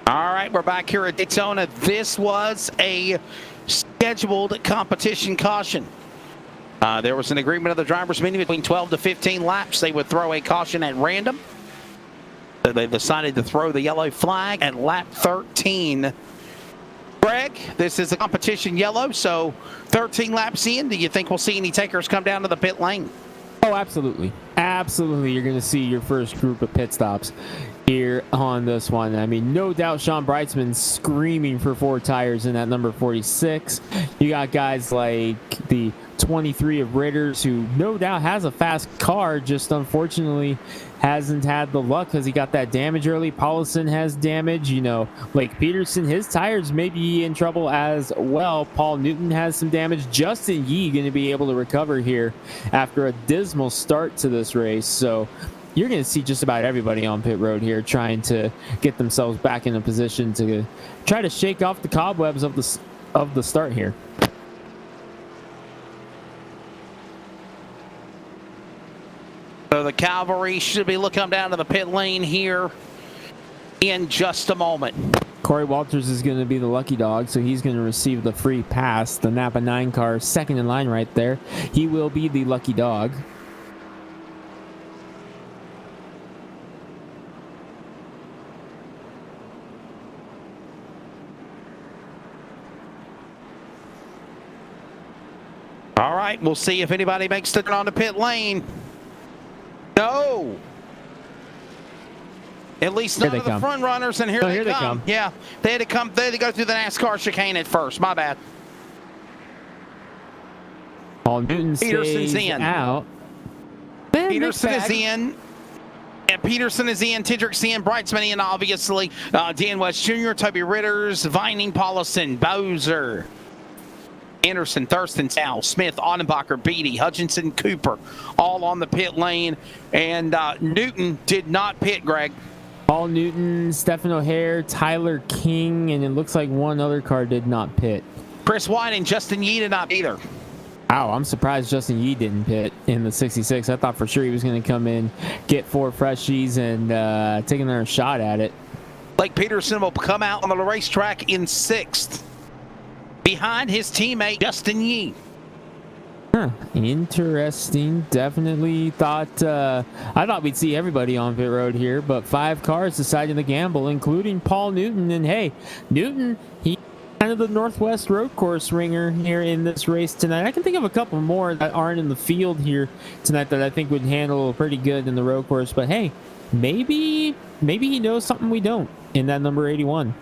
All right, we're back here at Daytona. This was a scheduled competition caution. There was an agreement of the drivers' meeting between 12 to 15 laps. They would throw a caution at random. So they decided to throw the yellow flag at lap 13. Greg, this is a competition yellow, so 13 laps in. Do you think we'll see any takers come down to the pit lane? Oh, absolutely. Absolutely. You're going to see your first group of pit stops here on this one. I mean, no doubt Sean Brightsman screaming for 4 tires in that number 46. You got guys like the 23 of Ritters, who no doubt has a fast car, just unfortunately hasn't had the luck because he got that damage early. Paulson has damage. You know, Blake Peterson, his tires may be in trouble as well. Paul Newton has some damage. Justin Yee going to be able to recover here after a dismal start to this race. So you're going to see just about everybody on pit road here trying to get themselves back in a position to try to shake off the cobwebs of the start here. So the cavalry should be looking down to the pit lane here in just a moment. Corey Walters is going to be the lucky dog, so he's going to receive the free pass. The Napa 9 car, second in line right there. He will be the lucky dog. All right, we'll see if anybody makes it on the pit lane. No. At least none of the front runners, and here they come. Yeah, they had to come. They had to go through the NASCAR chicane at first. My bad. Paul Newton Peterson's in. Out. Peterson is in. And Peterson is in. Tendrick's in. Brightsman in, obviously. Dan West Jr., Toby Ritters, Vining, Paulson, Bowser, Anderson, Thurston, Sal, Smith, Audenbacher, Beatty, Hutchinson, Cooper, all on the pit lane. And Newton did not pit, Greg. Paul Newton, Stephen O'Hare, Tyler King, and it looks like one other car did not pit. Chris White and Justin Yee did not either. Wow, I'm surprised Justin Yee didn't pit in the 66. I thought for sure he was going to come in, get 4 freshies, and take another shot at it. Blake Peterson will come out on the racetrack in 6th. Behind his teammate, Justin Yee. Huh. Interesting. Definitely thought, I thought we'd see everybody on pit road here, but 5 cars deciding to gamble, including Paul Newton. And hey, Newton, he kind of the Northwest Road Course ringer here in this race tonight. I can think of a couple more that aren't in the field here tonight that I think would handle pretty good in the road course. But hey, maybe he knows something we don't in that number 81.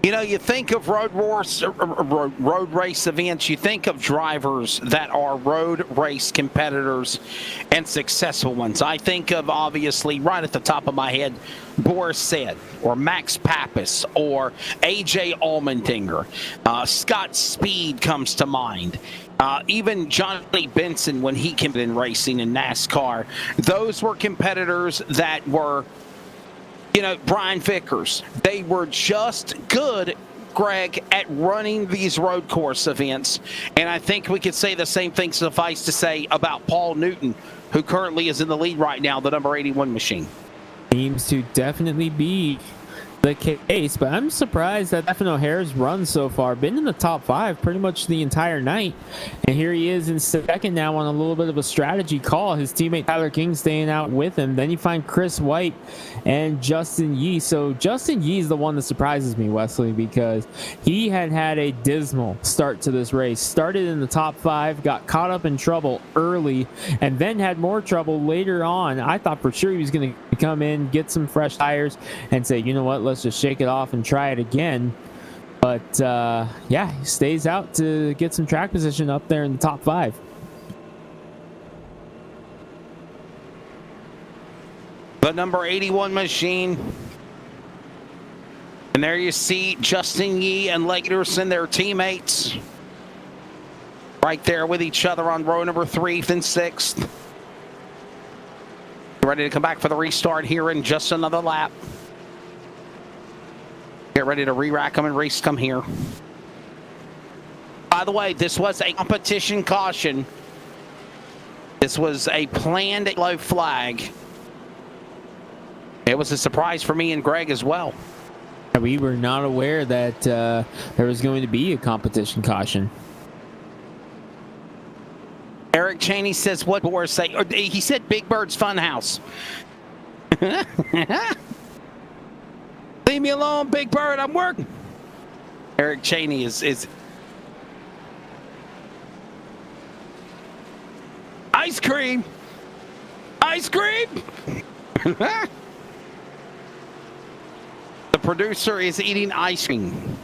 You know, you think of road race events, you think of drivers that are road race competitors and successful ones. I think of, obviously, right at the top of my head, Boris Said, or Max Pappas, or A.J. Allmendinger. Scott Speed comes to mind. Even Johnny Benson, when he came in racing in NASCAR, those were competitors that were, you know, Brian Vickers. They were just good, Greg, at running these road course events. And I think we could say the same thing, suffice to say, about Paul Newton, who currently is in the lead right now, the number 81 machine. Seems to definitely be the case, but I'm surprised that Stefan O'Hare's run so far been in the top 5 pretty much the entire night, and here he is in second now on a little bit of a strategy call. His teammate Tyler King staying out with him. Then you find Chris White and Justin Yee. So Justin Yee is the one that surprises me, Wesley, because he had a dismal start to this race. Started in the top 5, got caught up in trouble early, and then had more trouble later on. I thought for sure he was going to come in, get some fresh tires, and say, you know what, let's just shake it off and try it again. But yeah, he stays out to get some track position up there in the top 5. The number 81 machine. And there you see Justin Yee and Legerson, their teammates, right there with each other on row number 3 and 6th. Ready to come back for the restart here in just another lap. Get ready to re-rack them and race come here. By the way, this was a competition caution. This was a planned yellow flag. It was a surprise for me and Greg as well. We were not aware that there was going to be a competition caution. Eric Cheney says, what Boris say? Or he said Big Bird's Funhouse. Leave me alone, Big Bird, I'm working. Eric Cheney is ice cream. Ice cream. The producer is eating ice cream.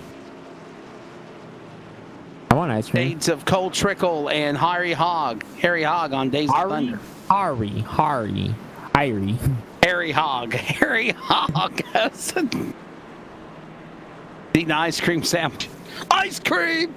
I want ice cream. Shades of Cold Trickle and Harry Hogg on Days of Thunder. Harry Hogg. Eating ice cream sandwich. Ice cream!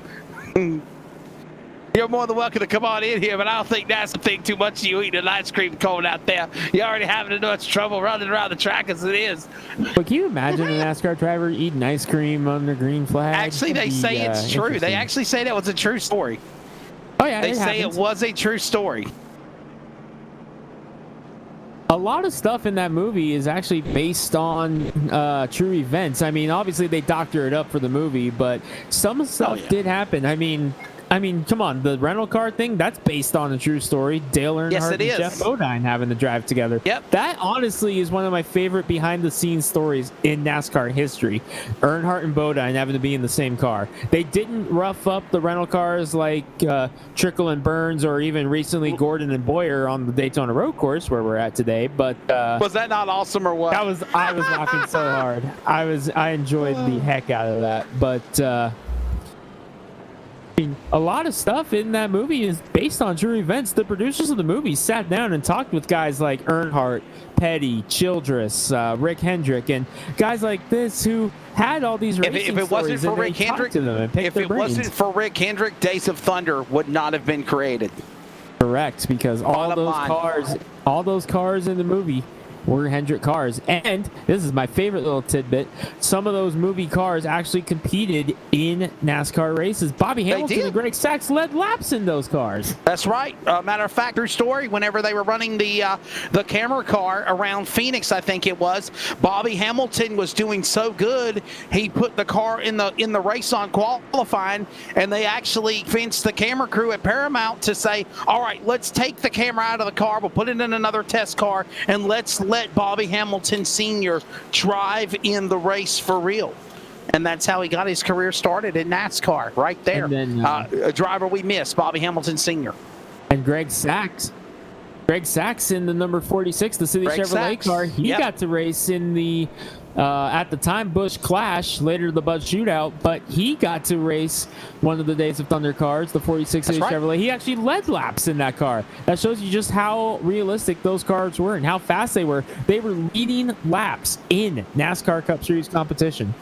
You're more than welcome to come on in here, but I don't think that's the thing too much of you eating an ice cream cone out there. You're already having enough trouble running around the track as it is. But can you imagine a NASCAR driver eating ice cream under green flag? Actually, they say it's true. They actually say that was a true story. Oh, yeah, they say it was a true story. A lot of stuff in that movie is actually based on true events. I mean, obviously they doctor it up for the movie, but some stuff did happen. I mean, come on, the rental car thing, that's based on a true story. Dale Earnhardt and Jeff Bodine having to drive together. Yep. That honestly is one of my favorite behind-the-scenes stories in NASCAR history. Earnhardt and Bodine having to be in the same car. They didn't rough up the rental cars like Trickle and Burns, or even recently Gordon and Boyer on the Daytona road course where we're at today. But was that not awesome or what? I was laughing so hard. I enjoyed the heck out of that. But a lot of stuff in that movie is based on true events. The producers of the movie sat down and talked with guys like Earnhardt, Petty, Childress, Rick Hendrick, and guys like this who had all these racing stories. If it wasn't for Rick Hendrick, Days of Thunder would not have been created. Correct, because all those cars in the movie were Hendrick cars. And this is my favorite little tidbit, some of those movie cars actually competed in NASCAR races. Bobby Hamilton and Greg Sacks led laps in those cars. That's right. Matter of fact, true story, whenever they were running the camera car around Phoenix, I think it was, Bobby Hamilton was doing so good, he put the car in the race on qualifying, and they actually convinced the camera crew at Paramount to say, all right, let's take the camera out of the car, we'll put it in another test car, and let's let Bobby Hamilton Sr. drive in the race for real. And that's how he got his career started in NASCAR, right there. And then, a driver we miss, Bobby Hamilton Sr. And Greg Sacks in the number 46, the City Chevrolet car. He got to race in the, at the time, Busch Clash, later the Bud Shootout, but he got to race one of the Days of Thunder cars, the 46 City Chevrolet. He actually led laps in that car. That shows you just how realistic those cars were and how fast they were. They were leading laps in NASCAR Cup Series competition.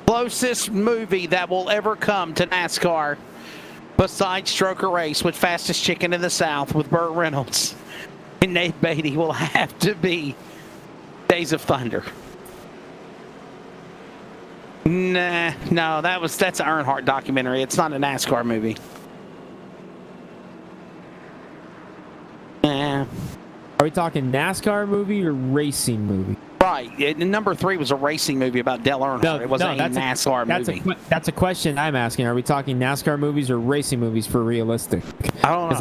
Closest movie that will ever come to NASCAR besides Stroker Race with Fastest Chicken in the South with Burt Reynolds and Nate Beatty will have to be Days of Thunder. Nah, no, that's an Earnhardt documentary. It's not a NASCAR movie. Are we talking NASCAR movie or racing movie? Right. Number 3 was a racing movie about Dale Earnhardt. No, it wasn't no, a NASCAR movie. That's a question I'm asking. Are we talking NASCAR movies or racing movies for realistic? I don't know. Because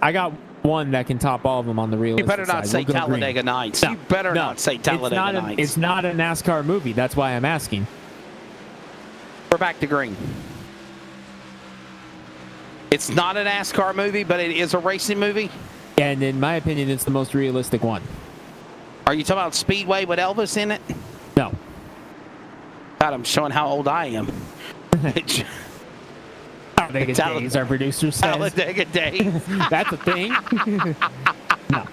I got one that can top all of them on the realistic You better not side. say We'll go Talladega green. Nights. No, You better no, not say Talladega Nights. It's not a NASCAR movie. That's why I'm asking. We're back to green. It's not a NASCAR movie, but it is a racing movie. And in my opinion, it's the most realistic one. Are you talking about Speedway with Elvis in it? No. God, I'm showing how old I am. Talladega Days, our producer says. Talladega Days. That's a thing. No.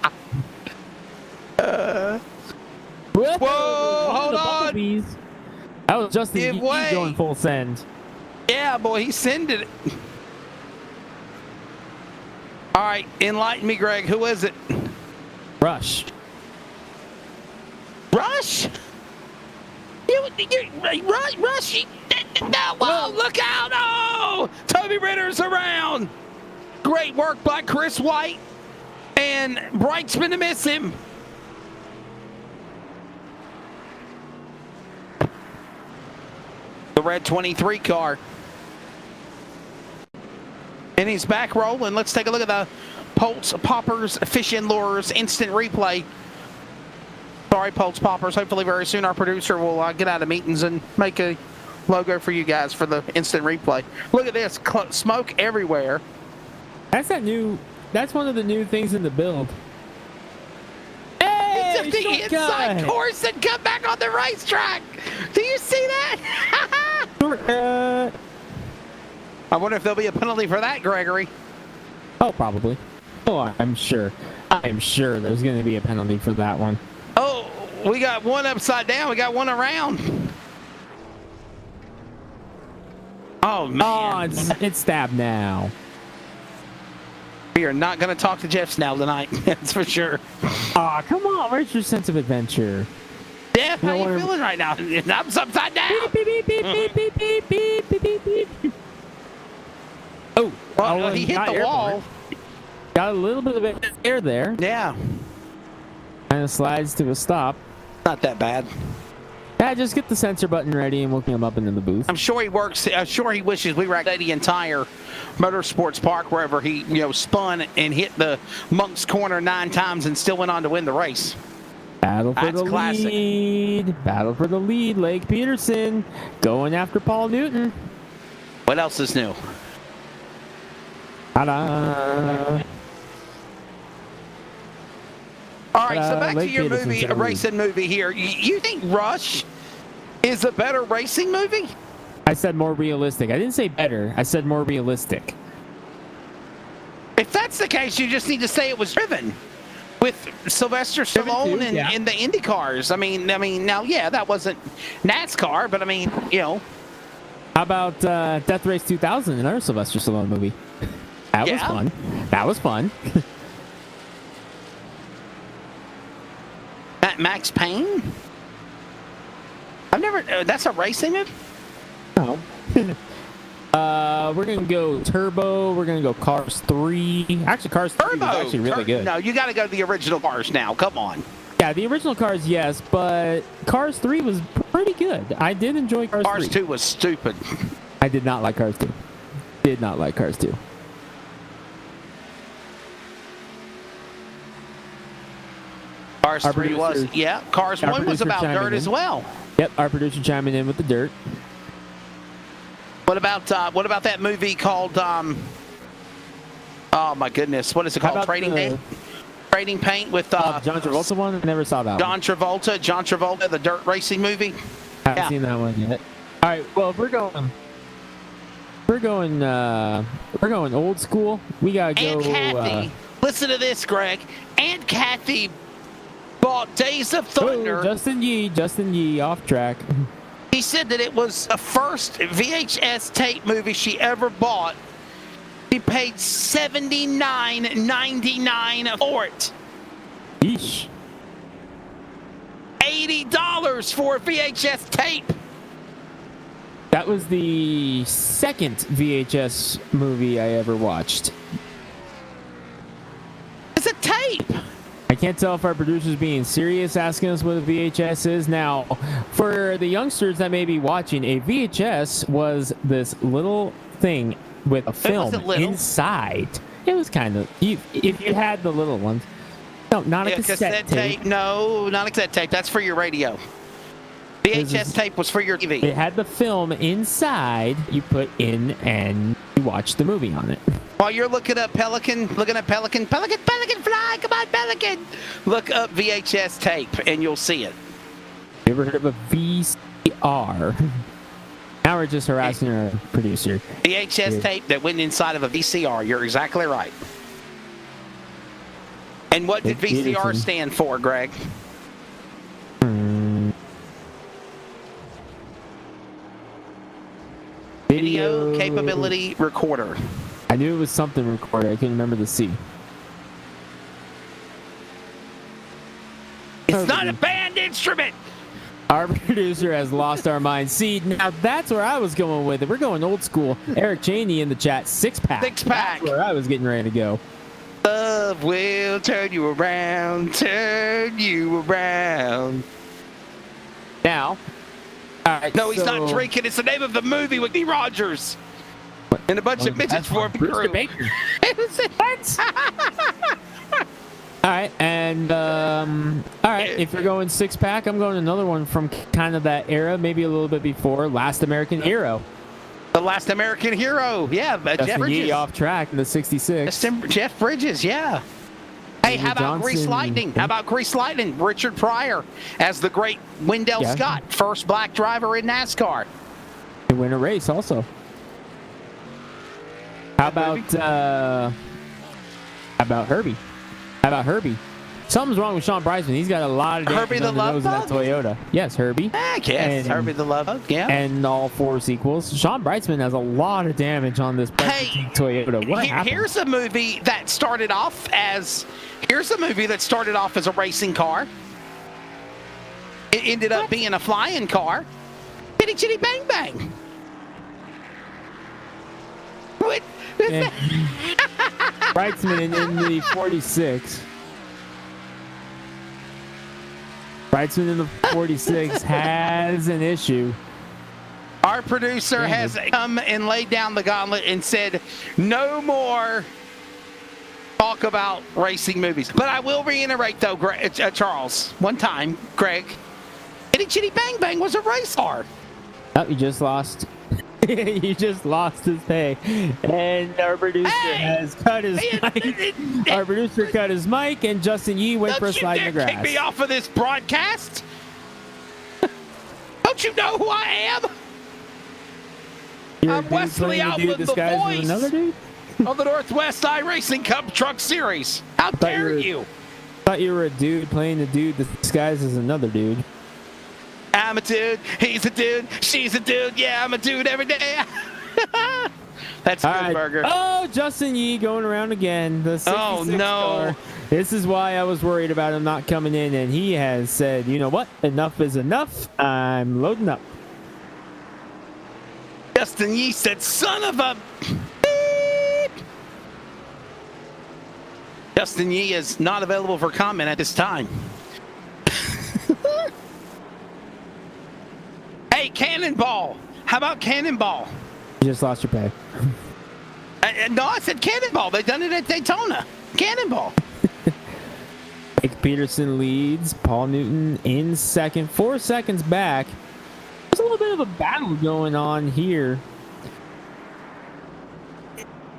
Whoa, hold on. Bumblebees. That was Justin Give Yee way. going full send. Yeah, boy, he sended it. All right, enlighten me, Greg. Who is it? Rush. Rush? Rush? No, whoa, look out! Oh, Toby Ritter's around. Great work by Chris White and Brightsman to miss him. The red 23 car. And he's back rolling. Let's take a look at the Pulse Poppers Fish and Lures instant replay. Sorry, Pulse Poppers. Hopefully very soon our producer will get out of meetings and make a logo for you guys for the instant replay. Look at this. Smoke everywhere. That's one of the new things in the build. Hey, He took the inside course and come back on the racetrack. Do you see that? I wonder if there'll be a penalty for that, Gregory. Oh, probably. Oh, I'm sure. I'm sure there's going to be a penalty for that one. Oh, we got one upside down. We got one around. Oh, man. Oh, it's stabbed now. We are not going to talk to Jeff Snell tonight. That's for sure. Aw, come on. Where's your sense of adventure? Jeff, how you feeling right now? I'm upside down. Beep, beep, beep, beep, beep, beep, beep, beep, beep, beep. Oh, Well, he hit the wall. Got a little bit of air there. Yeah. Kind of slides to a stop. Not that bad. Yeah, just get the sensor button ready and we'll get him up into the booth. I'm sure he works. I'm sure he wishes we were at the entire motorsports park wherever he, spun and hit the Monk's Corner 9 times and still went on to win the race. Battle for That's the classic. lead. Battle for the lead. Lake Peterson going after Paul Newton. What else is new? Ta-da. All right, so back to Lake your Peterson's movie, in the lead. racing movie here. You think Rush is a better racing movie? I said more realistic. I didn't say better. I said more realistic. If that's the case, you just need to say it was driven with Sylvester Stallone too, yeah. in the Indy cars. I mean, now, yeah, that wasn't NASCAR, but I mean, How about Death Race 2000, another Sylvester Stallone movie? That was fun. That was fun. Max Payne? I've never. That's a racing movie? No. We're gonna go Turbo. We're gonna go Cars 3. Actually, Cars 3 was actually really good. No, you got to go to the original Cars now. Come on. Yeah, the original Cars, yes, but Cars 3 was pretty good. I did enjoy Cars 3. Cars 2 was stupid. I did not like Cars 2. Did not like Cars 2. Cars 3 was, yeah. Cars 1 was about dirt as well. Yep, our producer chiming in with the dirt. What about that movie called? Oh my goodness, what is it called? Trading Paint. Trading Paint with John Travolta one. I never saw that. John Travolta, the dirt racing movie. Haven't seen that one yet. All right, well, if we're going old school. We gotta go. Aunt Kathy, listen to this, Greg. Aunt Kathy bought Days of Thunder. Oh, Justin Yee, off track. He said that it was the first VHS tape movie she ever bought. He paid $79.99 for it. Yeesh. $80 for a VHS tape. That was the second VHS movie I ever watched. It's a tape. I can't tell if our producer's being serious asking us what a VHS is. Now, for the youngsters that may be watching, a VHS was this little thing with a film inside. It was kind of, if you had the little ones. No, not a cassette tape. No, not a cassette tape. That's for your radio. VHS tape was for your TV. It had the film inside you put in and you watched the movie on it. While you're looking at Pelican, Pelican fly, come on, Pelican. Look up VHS tape and you'll see it. You ever heard of a VCR? Now we're just harassing our producer. VHS tape that went inside of a VCR. You're exactly right. And what did VCR stand for, Greg? Video Capability Recorder. I knew it was something recorder. I couldn't remember the C. It's not a band instrument. Our producer has lost our mind. See, now that's where I was going with it. We're going old school. Eric Cheney in the chat, 6-pack. 6-pack. That's where I was getting ready to go. Love will turn you around, turn you around. Now, all right, no, he's not drinking. It's the name of the movie with D. Rogers and a bunch of midgets for Brewster Baker. What? All right, and all right. If you're going 6-pack, I'm going another one from kind of that era, maybe a little bit before Last American Hero. The Last American Hero, yeah. Jeff Bridges off track in the '66. Jeff Bridges, yeah. Hey, how about Grease Lightning? How about Grease Lightning? Richard Pryor as the great Wendell Scott, first black driver in NASCAR. He win a race also. How about Herbie? How about Herbie? Something's wrong with Sean Brightman. He's got a lot of damage on the nose of that Toyota. Yes, Herbie. Yes, Herbie the Love Bug, yeah. And all 4 sequels. Sean Brightman has a lot of damage on this Toyota. What happened? Here's a movie that started off as a racing car. It ended up being a flying car. Chitty Chitty Bang Bang. What? Brightsman in the 46. Brightsman in the 46 has an issue. Our producer has come and laid down the gauntlet and said, no more talk about racing movies. But I will reiterate, though, Charles, one time, Greg, Chitty Chitty Bang Bang was a race car. Oh, you just lost. He just lost his pay, and our producer has cut his mic. Our producer cut his mic, and Justin Yee went for a slide in the grass. Kick me off of this broadcast. Don't you know who I am? I'm Wesley Outland, the voice of the Northwest iRacing Cup Truck Series. How dare you? Thought you were a dude playing a dude disguised as another dude. I'm a dude, he's a dude, she's a dude, yeah, I'm a dude every day. That's good, Burger. Oh, Justin Yee going around again. The 66 car. This is why I was worried about him not coming in, and he has said, you know what, enough is enough. I'm loading up. Justin Yee said, son of a beep. Justin Yee is not available for comment at this time. Hey, Cannonball. How about Cannonball? You just lost your pay. No, I said Cannonball. They've done it at Daytona. Cannonball. Nick Peterson leads. Paul Newton in second. 4 seconds back. There's a little bit of a battle going on here.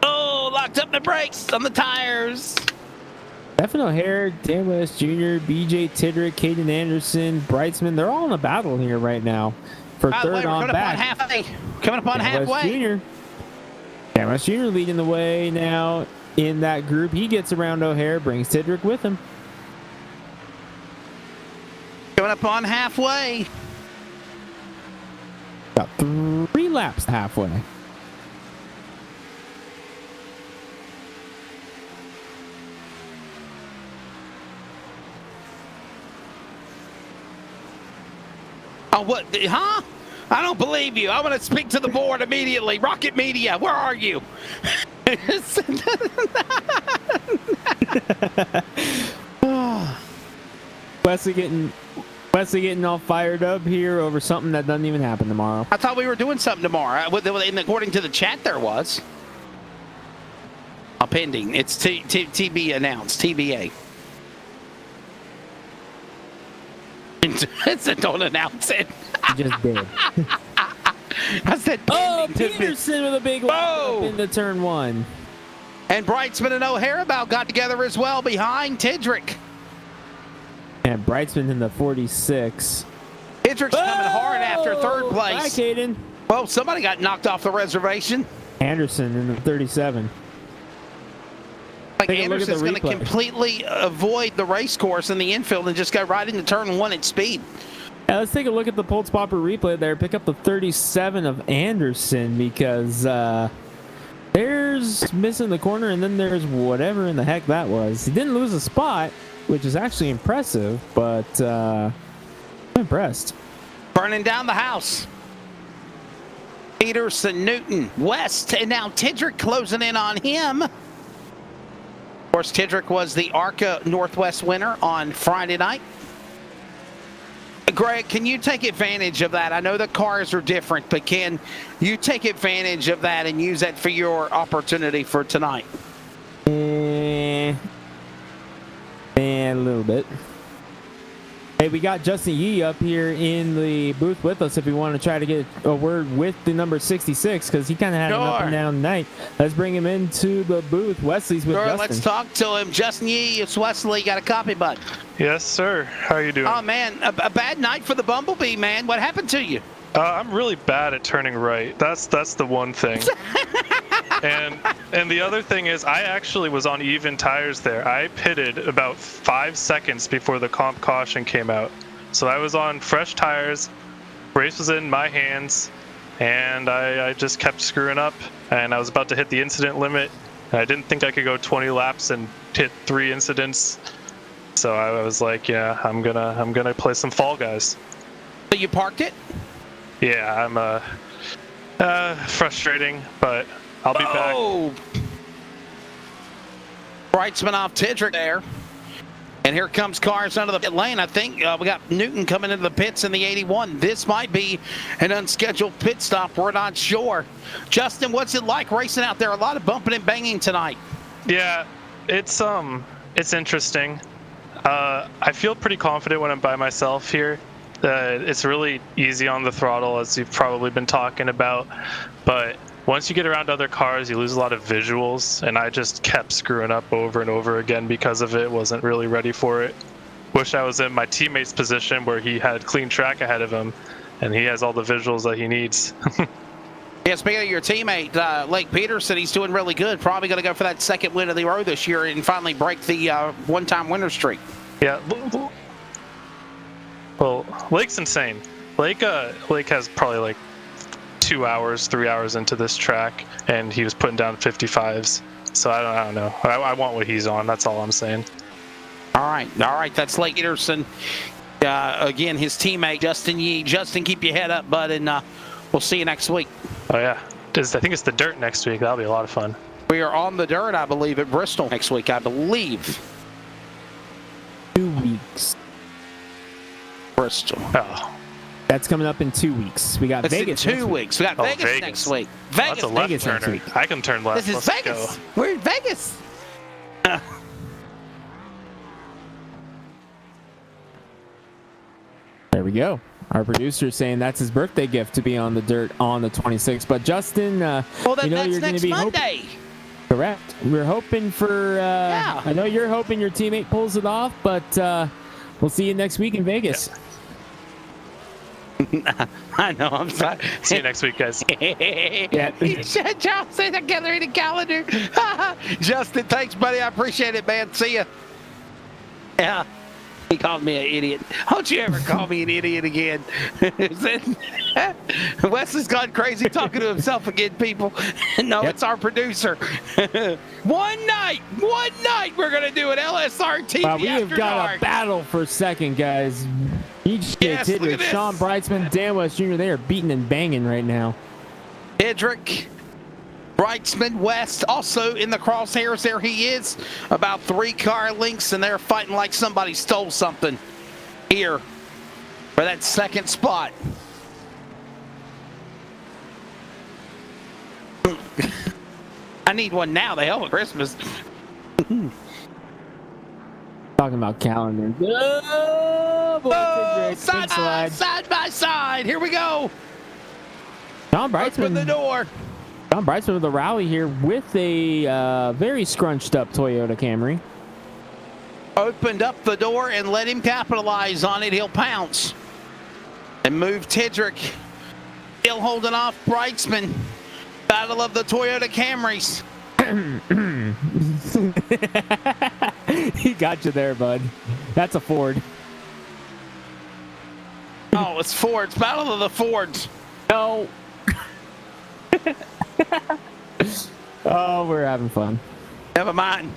Oh, locked up the brakes on the tires. Stephen O'Hare, Dan West Jr., BJ Tidrick, Caden Anderson, Brightsman. They're all in a battle here right now. For third on back. Coming up on halfway. Dan West Jr. leading the way now in that group. He gets around O'Hare, brings Tidrick with him. Coming up on halfway. Got 3 laps halfway. Oh, what? Huh? I don't believe you. I want to speak to the board immediately. Rocket Media, where are you? Wesley getting all fired up here over something that doesn't even happen tomorrow. I thought we were doing something tomorrow. According to the chat, there was. Pending. It's TB announced. TBA. It said don't announce it. You just did. I said Oh, pending. Peterson with a big Whoa. up into turn 1. And Brightsman and O'Hara about got together as well behind Tidrick. And Brightsman in the 46. Tidrick's coming hard after third place. Back, Aiden. Well, somebody got knocked off the reservation. Anderson in the 37. Like Take a look at Anderson's the going to replay. completely avoid the race course in the infield and just go right into turn 1 at speed. Yeah, let's take a look at the Pulse Popper replay there. Pick up the 37 of Anderson because there's missing the corner and then there's whatever in the heck that was. He didn't lose a spot, which is actually impressive, but I'm impressed. Burning down the house. Peterson, Newton, West, and now Tidrick closing in on him. Of course, Tidrick was the ARCA Northwest winner on Friday night. Greg, can you take advantage of that? I know the cars are different, but can you take advantage of that and use that for your opportunity for tonight? A little bit. Hey, we got Justin Yee up here in the booth with us if we want to try to get a word with the number 66 because he kind of had an up and down night. Let's bring him into the booth. Wesley's with Justin. Let's talk to him. Justin Yee, it's Wesley. Got a copy, bud? Yes, sir. How are you doing? Oh, man, a bad night for the Bumblebee, man. What happened to you? I'm really bad at turning right. That's the one thing. and the other thing is I actually was on even tires there. I pitted about 5 seconds before the comp caution came out. So I was on fresh tires, race was in my hands, and I just kept screwing up. And I was about to hit the incident limit. And I didn't think I could go 20 laps and hit 3 incidents. So I was like, yeah, I'm gonna play some Fall Guys. So you parked it? Yeah, I'm frustrating, but I'll be back. Brightsman off Tidrick there. And here comes cars under the pit lane. I think we got Newton coming into the pits in the 81. This might be an unscheduled pit stop. We're not sure. Justin, what's it like racing out there? A lot of bumping and banging tonight. Yeah, it's interesting. I feel pretty confident when I'm by myself here. It's really easy on the throttle, as you've probably been talking about. But once you get around other cars, you lose a lot of visuals, and I just kept screwing up over and over again because of it. Wasn't really ready for it. Wish I was in my teammate's position where he had clean track ahead of him, and he has all the visuals that he needs. Yeah, speaking of your teammate, Lake Peterson, he's doing really good. Probably going to go for that second win of the road this year and finally break the one-time winner streak. Yeah. Well, Lake's insane. Lake has probably like 2 hours, 3 hours into this track, and he was putting down 55s. So I don't know. I want what he's on. That's all I'm saying. All right. That's Lake Peterson. Again, his teammate, Justin Yee. Justin, keep your head up, bud, and we'll see you next week. Oh, yeah. I think it's the dirt next week. That'll be a lot of fun. We are on the dirt, I believe, at Bristol next week, I believe. 2 weeks. Bristol. Oh. That's coming up in 2 weeks. We got That's Vegas in 2 weeks. We got Vegas next week. That's a left Vegas next turner. week. I can turn left. This is Let's Vegas. go. We're in Vegas. There we go. Our producer saying that's his birthday gift to be on the dirt on the 26th. But Justin, Well, then you know that's you're going to next be Monday. correct. We're hoping for. Yeah. I know you're hoping your teammate pulls it off, but we'll see you next week in Vegas. I know. I'm sorry. See you next week, guys. Yeah. John said together in the calendar. Justin, thanks, buddy. I appreciate it, man. See ya. Yeah. He called me an idiot. Don't you ever call me an idiot again. Wesley's gone crazy talking to himself again, people. No, Yep. It's our producer. One night we're going to do an LSRTV Wow, we have after got dark. a battle for second, guys. EJ Yes, look at Tidrick, this. Sean Brightsman, Dan West Jr. They are beating and banging right now. Tidrick, Brightsman, West, also in the crosshairs. There he is. About 3 car lengths, and they're fighting like somebody stole something. here for that second spot. I need one now. The hell of Christmas. Talking about calendars. Oh, boy, Oh, Big slide. side by side. Here we go. John Open the Brightsman. door. John Brightsman with a rally here with a very scrunched up Toyota Camry. Opened up the door and let him capitalize on it. He'll pounce and move Tidrick. Still holding off Brightsman. Battle of the Toyota Camrys. He got you there, bud. That's a Ford. Oh, it's Fords. Battle of the Fords. No. Oh, we're having fun. Never mind.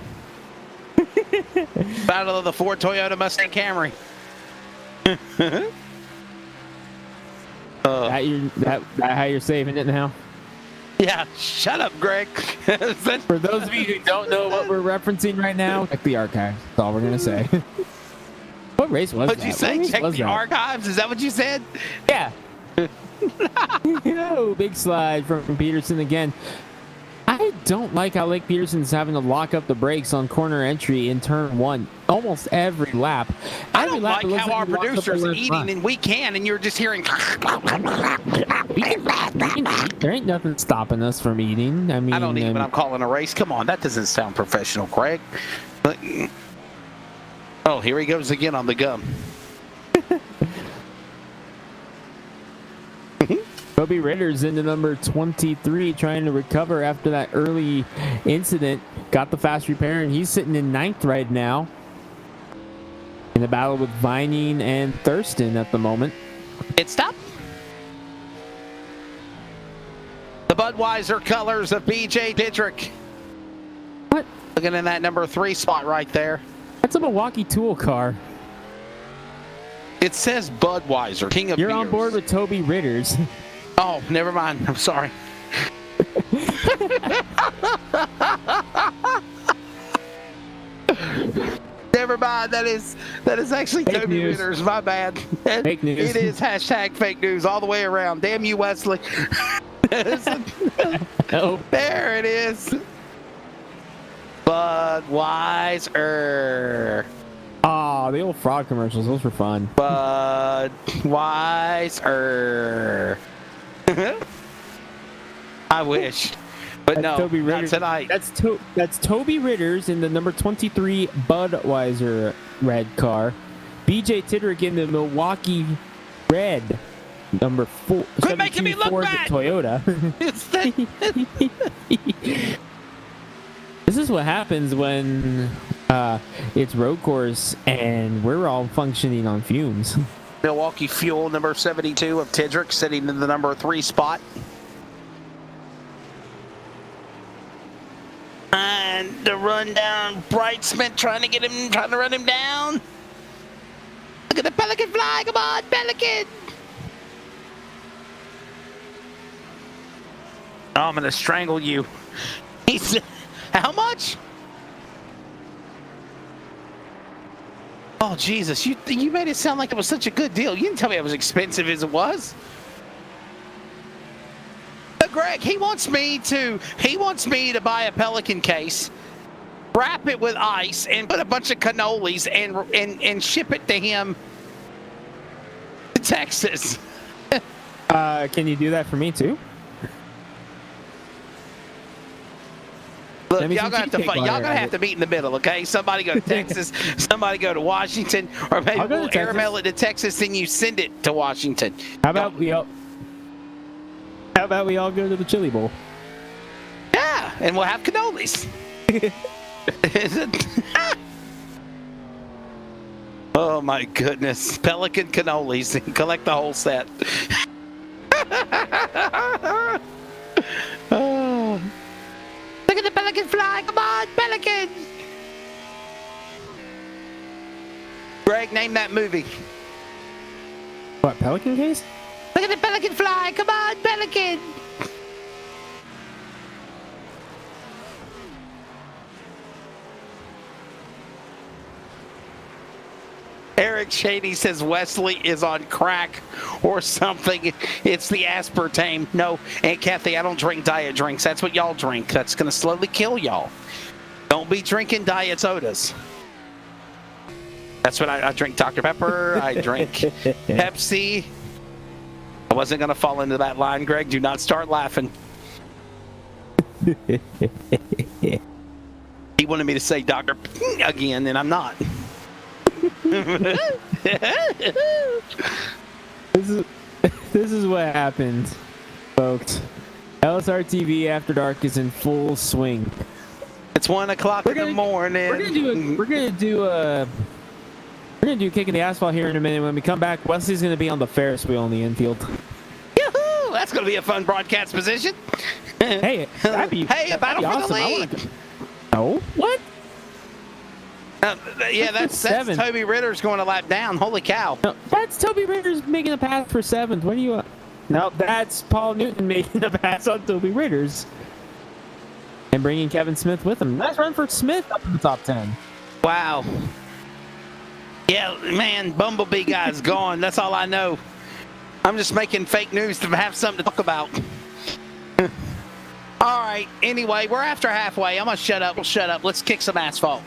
Battle of the Ford Toyota Mustang Camry. That how you're saving it now? Yeah, shut up, Greg. For those of you who don't know what we're referencing right now, check the archive. That's all we're gonna say. What race was What'd that? you say? What race Check was the that? archives? Is that what you said? Yeah. Oh, big slide from Peterson again. I don't like how Lake Peterson's having to lock up the brakes on corner entry in turn one almost every lap. I Every don't lap like it looks how like our he locks up the producer's left eating front. and we can, and you're just hearing. There ain't nothing stopping us from eating. I mean, I don't eat when I'm calling a race. Come on, that doesn't sound professional, Greg. Oh, here he goes again on the gum. Toby Ritter's into number 23, trying to recover after that early incident. Got the fast repair, and he's sitting in 9th right now in the battle with Vining and Thurston at the moment. It stopped. The Budweiser colors of BJ Didrick. What? Looking in that number 3 spot right there. That's a Milwaukee Tool car. It says Budweiser, King of You're Beers. on board with Toby Ritter's. Oh, never mind. I'm sorry. Never mind. That is actually Fake Toby news. Ritter's. My bad. Fake news. It is hashtag fake news all the way around. Damn you, Wesley. Oh, There it is. Budweiser. oh, the old fraud commercials. Those were fun. Budweiser. I wish. But That's no, Toby not Ritter. tonight. That's Toby Ritter's in the number 23 Budweiser red car. BJ Tidrick in the Milwaukee red number 4. Quit making me look Ford bad! Toyota. It's that- This is what happens when it's road course and we're all functioning on fumes. Milwaukee Fuel number 72 of Tidrick sitting in the number 3 spot. And the rundown Brightsman trying to run him down. Look at the Pelican fly. Come on, Pelican. Oh, I'm going to strangle you. He's how much? Oh, Jesus. You made it sound like it was such a good deal. You didn't tell me it was expensive as it was. But Greg, he wants me to buy a Pelican case, wrap it with ice, and put a bunch of cannolis and ship it to him to Texas. Can you do that for me too? Look, Send me y'all some gonna have to cheesecake fight. Y'all while gonna you're have at to meet in the middle, okay? Somebody go to Texas, somebody go to Washington, or maybe I'll go to we'll Texas. airmail it to Texas and you send it to Washington. How about we all go to the Chili Bowl? Yeah, and we'll have cannolis. Is it? Oh my goodness, Pelican cannolis and collect the whole set. Oh. Look at the Pelican fly! Come on, Pelican! Greg, name that movie. What, Pelican case? Look at the Pelican fly! Come on, Pelican! Eric Shady says Wesley is on crack or something. It's the aspartame. No, Aunt Kathy, I don't drink diet drinks. That's what y'all drink. That's going to slowly kill y'all. Don't be drinking diet sodas. That's what I drink. Dr. Pepper. I drink Pepsi. I wasn't going to fall into that line, Greg. Do not start laughing. He wanted me to say Dr. again, and I'm not. This is what happens, folks. LSRTV After Dark is in full swing. It's 1 o'clock in the morning. We're gonna do Kicking the Asphalt here in a minute. When we come back, Wesley's gonna be on the Ferris wheel in the infield. Yoo-hoo! That's gonna be a fun broadcast position. Hey, Hey, a battle for the lead. No, what? Yeah, that's Toby Ritter's going a lap down. Holy cow! No, that's Toby Ritter's making a pass for 7th. What are you? No, that's Paul Newton making a pass on Toby Ritter's and bringing Kevin Smith with him. Nice run for Smith up in the top 10. Wow. Yeah, man, Bumblebee guy's gone. That's all I know. I'm just making fake news to have something to talk about. All right. Anyway, we're after halfway. I'm gonna shut up. We'll shut up. Let's kick some asphalt.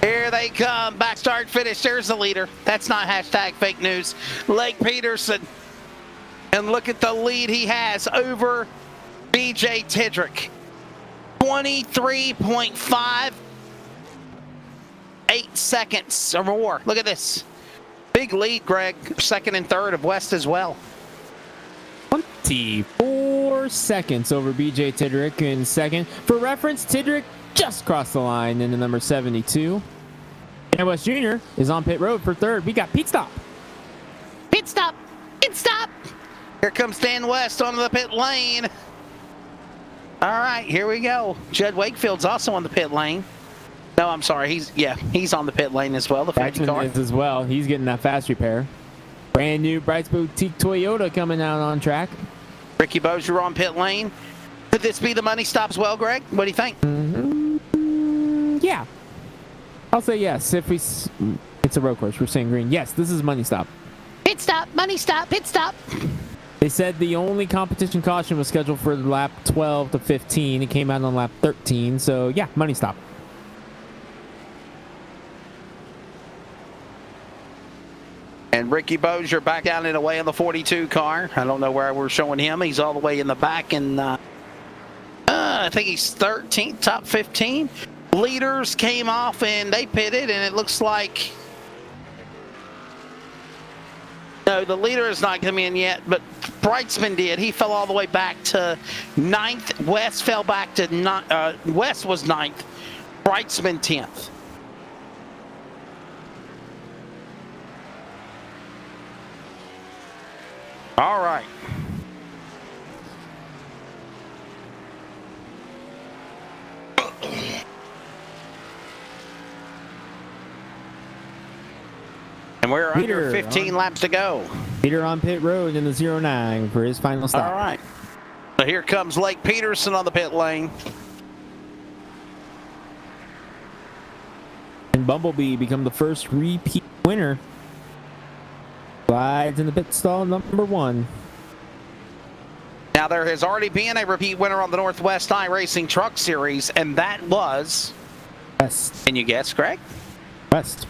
Here they come. Back start finish. There's the leader. That's not hashtag fake news. Lake Peterson. And look at the lead he has over BJ Tidrick. 23.58 seconds or more. Look at this. Big lead, Greg. Second and third of West as well. 24 seconds over BJ Tidrick in second. For reference, Tidrick just crossed the line into number 72. And West Jr. is on pit road for third. We got pit stop. Pit stop. Pit stop. Here comes Dan West onto the pit lane. All right, here we go. Judd Wakefield's also on the pit lane. No, I'm sorry. He's on the pit lane as well. The 50 car. Brightsman is as well. He's getting that fast repair. Brand new Brights Boutique Toyota coming out on track. Ricky Bozier on pit lane. Could this be the money stop as well, Greg? What do you think? Yeah. I'll say yes. If it's a road course, we're saying green. Yes, this is money stop. Pit stop, money stop, pit stop. They said the only competition caution was scheduled for lap 12 to 15. It came out on lap 13. So, yeah, money stop. And Ricky Bozier back down and away in the 42 car. I don't know where we're showing him. He's all the way in the back, and I think he's 13th, top 15. Leaders came off and they pitted, and it looks like no, the leader is not come in yet, but Brightsman did. He fell all the way back to 9th. West fell back to West was 9th. Brightsman 10th. All right. And we're under 15 laps to go. Peter on pit road in the 09 for his final stop. All right. So here comes Lake Peterson on the pit lane. And Bumblebee become the first repeat winner. Slides in the pit stall, number 1. Now, there has already been a repeat winner on the Northwest iRacing Truck Series, and that was... West. Can you guess, Greg? West.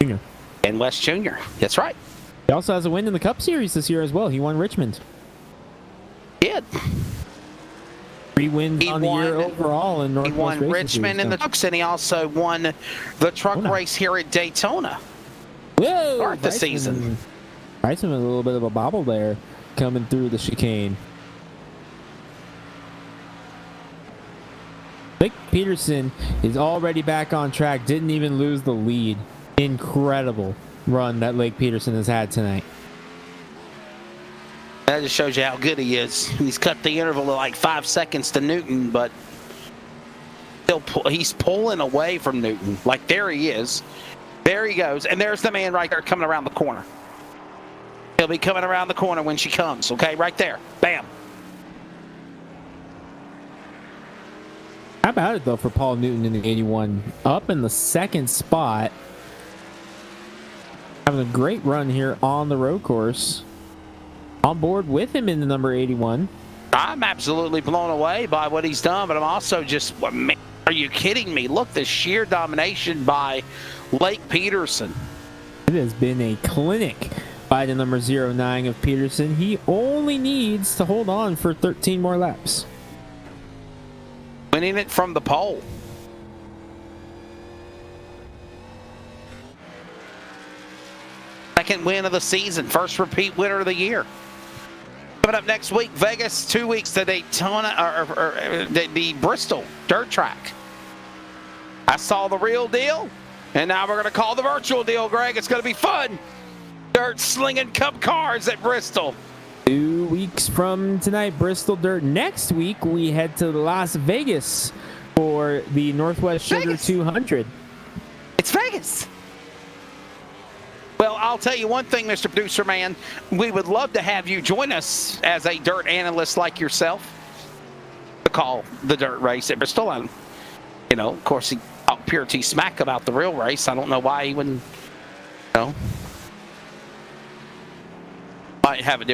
Junior. And West Jr. That's right. He also has a win in the Cup Series this year as well. He won Richmond. Did. 3 wins on the year overall in Northwest He won Racing Richmond Series, in the trucks, and he also won the truck race here at Daytona. Whoa! Start the season. Brightsman with a little bit of a bobble there coming through the chicane. Lake Peterson is already back on track. Didn't even lose the lead. Incredible run that Lake Peterson has had tonight. That just shows you how good he is. He's cut the interval to like 5 seconds to Newton, but still he's pulling away from Newton. Like, there he is. There he goes. And there's the man right there coming around the corner. He'll be coming around the corner when she comes, okay? Right there. Bam. How about it, though, for Paul Newton in the 81? Up in the 2nd spot. Having a great run here on the road course. On board with him in the number 81. I'm absolutely blown away by what he's done, but I'm also just, man, are you kidding me? Look, the sheer domination by Lake Peterson. It has been a clinic by the number 09 of Peterson. He only needs to hold on for 13 more laps. Winning it from the pole. Second win of the season. First repeat winner of the year. Coming up next week, Vegas. 2 weeks to Daytona, or the Bristol dirt track. I saw the real deal, and now we're going to call the virtual deal, Greg. It's going to be fun. Dirt slinging cup cars at Bristol. 2 weeks from tonight, Bristol Dirt. Next week, we head to Las Vegas for the Northwest Sugar 200. It's Vegas. Well, I'll tell you one thing, Mr. Producer Man. We would love to have you join us as a dirt analyst like yourself to call the dirt race at Bristol. And, you know, of course, he talked pure T smack about the real race. I don't know why he wouldn't, you know. Might have a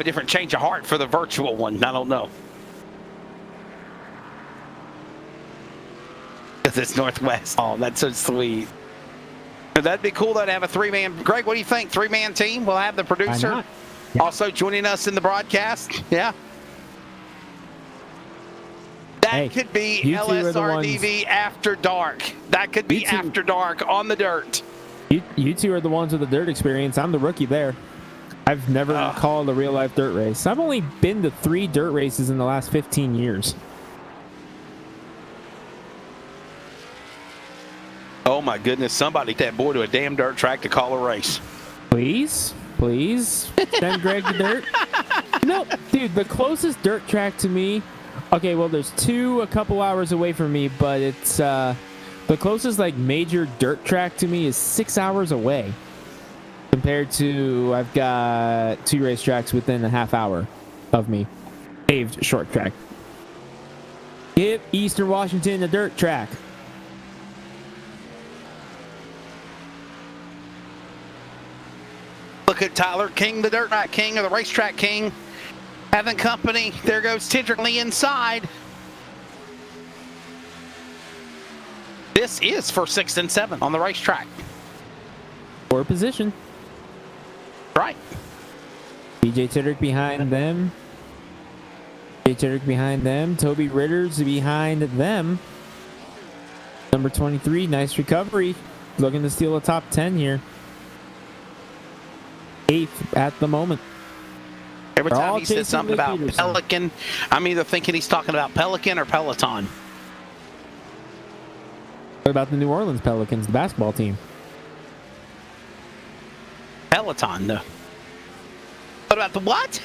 different change of heart for the virtual one. I don't know. Because it's Northwest. Oh, that's so sweet. That'd be cool though, to have a 3-man. Greg, what do you think? 3-man team? We'll have the producer also joining us in the broadcast. Yeah. That could be LSRTV After Dark. That could be After Dark on the dirt. You two are the ones with the dirt experience. I'm the rookie there. I've never called a real-life dirt race. I've only been to 3 dirt races in the last 15 years. Oh, my goodness. Somebody take that boy to a damn dirt track to call a race. Please? Send Greg the dirt? No, dude, the closest dirt track to me... Okay, well, there's 2 a couple hours away from me, but it's The closest like major dirt track to me is 6 hours away. Compared to, I've got 2 racetracks within a half hour of me. Paved short track. Give Eastern Washington a dirt track. Look at Tyler King, the dirt track king, or the racetrack king, having company. There goes Tidrick on the inside. This is for 6 and 7 on the racetrack. 4 position. Right. BJ Tidrick behind them. BJ Tidrick behind them. Toby Ritter's behind them. Number 23, nice recovery. Looking to steal a top 10 here. 8th at the moment. Every They're time all he says chasing something Nick about Peterson. Pelican, I'm either thinking he's talking about Pelican or Peloton. What about the New Orleans Pelicans, the basketball team? Peloton, no. What about the what?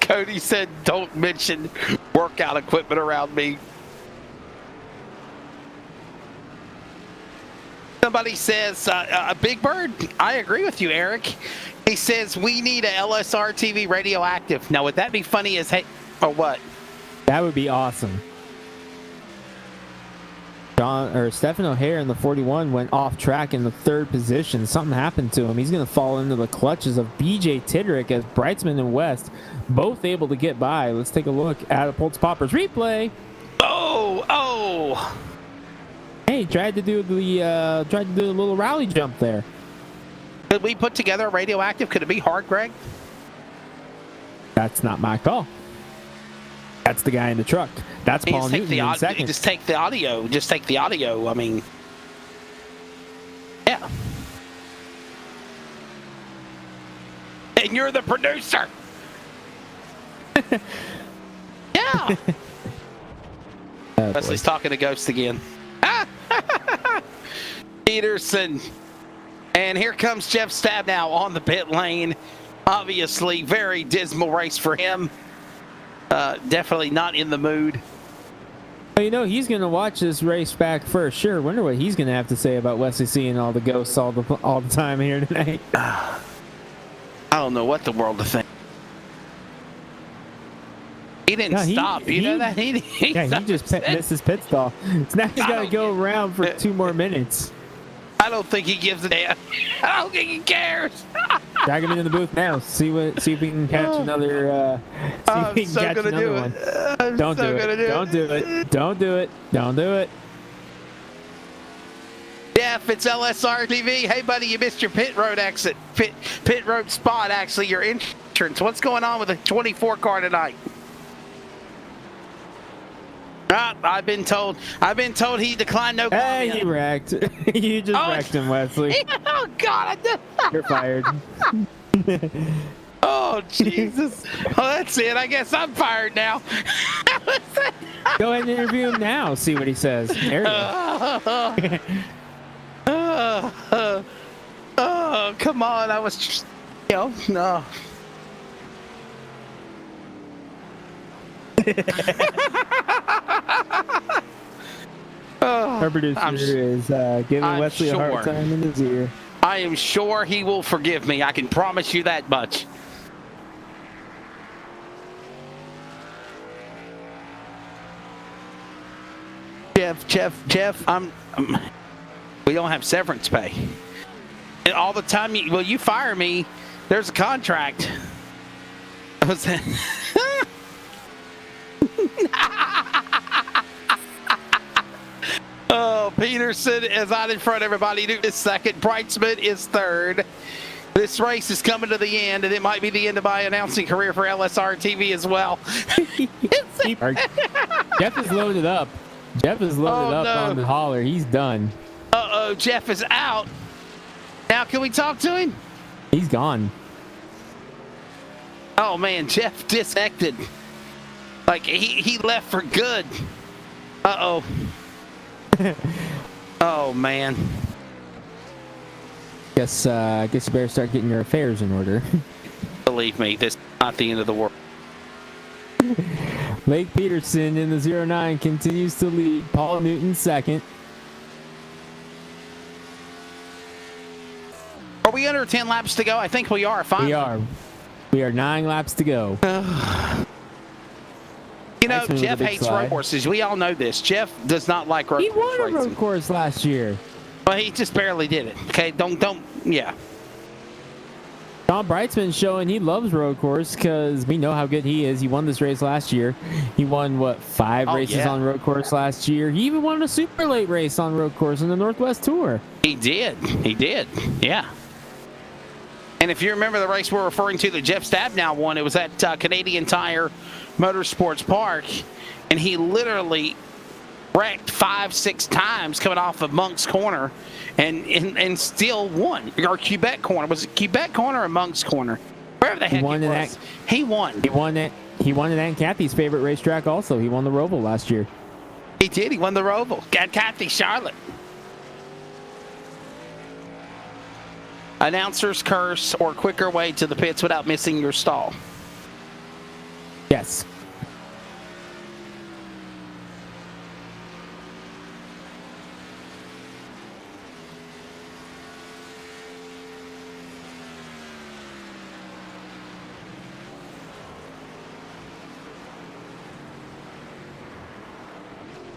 Cody said, don't mention workout equipment around me. Somebody says, Big Bird, I agree with you, Eric. He says, we need a LSRTV radioactive. Now, would that be funny as hey, or what? That would be awesome. Stephen O'Hare in the 41 went off track in the 3rd position. Something happened to him. He's going to fall into the clutches of BJ Tidrick as Brightsman and West both able to get by. Let's take a look at a Pulse Poppers replay. Oh. Hey, tried to do a little rally jump there. Could we put together a radioactive? Could it be hard, Greg? That's not my call. That's the guy in the truck. That's Paul Newton in second. Just take the audio. Just take the audio. I mean, yeah. And you're the producer. Yeah. Wesley's talking to Ghost again. Peterson. And here comes Jeff Stab now on the pit lane. Obviously, very dismal race for him. Definitely not in the mood. Well, you know, he's going to watch this race back for sure. Wonder what he's going to have to say about Wesley seeing all the ghosts all the time here tonight. I don't know what the world to think. He didn't stop. You know that? He just missed his pit stall. So now he's got to go around for 2 more minutes. I don't think he gives a damn. I don't think he cares. Drag him into the booth now. See if we can catch another. I'm so gonna do it. Don't do it. Don't do it. Don't do it. Don't do it. Jeff, it's LSRTV. Hey, buddy, you missed your pit road exit. Pit road spot, actually, your entrance. What's going on with the 24 car tonight? I've been told he declined no comment. Hey, you wrecked. You just wrecked him, Wesley. Oh, God. I did. You're fired. Oh, Jesus. Well, that's it. I guess I'm fired now. Go ahead and interview him now. See what he says. There you go. Oh, come on. I was just, no. Our producer is giving Wesley a hard time in his ear. I am sure he will forgive me. I can promise you that much. Jeff, we don't have severance pay. And all the time you fire me, there's a contract. What's that? Oh, Peterson is out in front. Everybody Newton is second. Brightsman is third. This race is coming to the end, and it might be the end of my announcing career for LSRTV as well. Jeff is loaded up. Jeff is loaded up on the hauler. He's done. Uh-oh, Jeff is out. Now, can we talk to him? He's gone. Oh, man, Jeff disconnected. Like, he left for good. Uh-oh. Oh, man. Guess you better start getting your affairs in order. Believe me, this is not the end of the world. Blake Peterson in the 09 continues to lead. Paul Newton second. Are we under 10 laps to go? I think we are. Finally. We are 9 laps to go. You know, Jeff hates road courses. We all know this. Jeff does not like road courses. He won a road course last year. Well, he just barely did it. Okay, yeah. Tom Brightsman's showing he loves road course because we know how good he is. He won this race last year. He won, 5 races on road course last year. He even won a super late race on road course in the Northwest Tour. He did. Yeah. And if you remember the race we're referring to that Jeff Stabnow won, it was at Canadian Tire Motorsports Park, and he literally wrecked 5-6 times coming off of Monk's Corner and still won. Or Quebec Corner. Was it Quebec Corner or Monk's Corner? Wherever the heck it was. He won. He won it. He won it at Kathy's favorite racetrack also. He won the Roval last year. He did. He won the Roval. Got Kathy Charlotte. Announcer's curse or quicker way to the pits without missing your stall. Yes.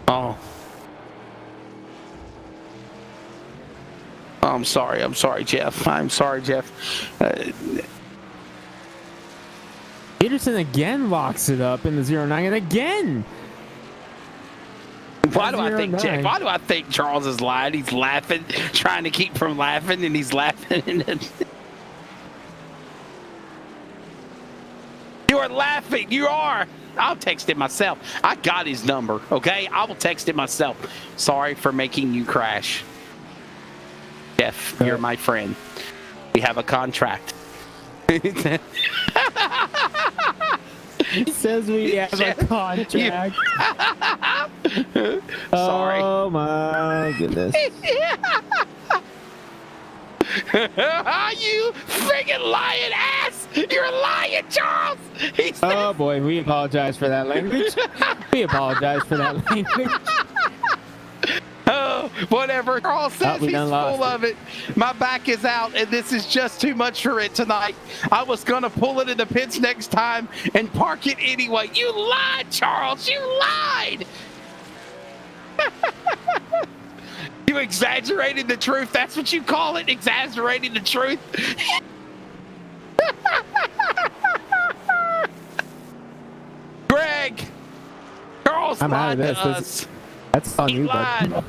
Oh. I'm sorry, Jeff. I'm sorry, Jeff. Peterson again locks it up in the 09 and again. Why do I think Charles is lying? He's laughing, trying to keep from laughing, and he's laughing. You are laughing. You are. I'll text him myself. I got his number, okay? I will text him myself. Sorry for making you crash. Jeff, you're my friend. We have a contract. He says we have a contract. Sorry. Oh my goodness. You friggin' lying ass! You're lying, Charles! Oh boy, we apologize for that language. We apologize for that language. Oh, whatever. Charles says he's full of it. My back is out, and this is just too much for it tonight. I was going to pull it in the pits next time and park it anyway. You lied, Charles. You lied. You exaggerated the truth. That's what you call it, exaggerating the truth. Greg, Charles lied to us. That's on you, bud.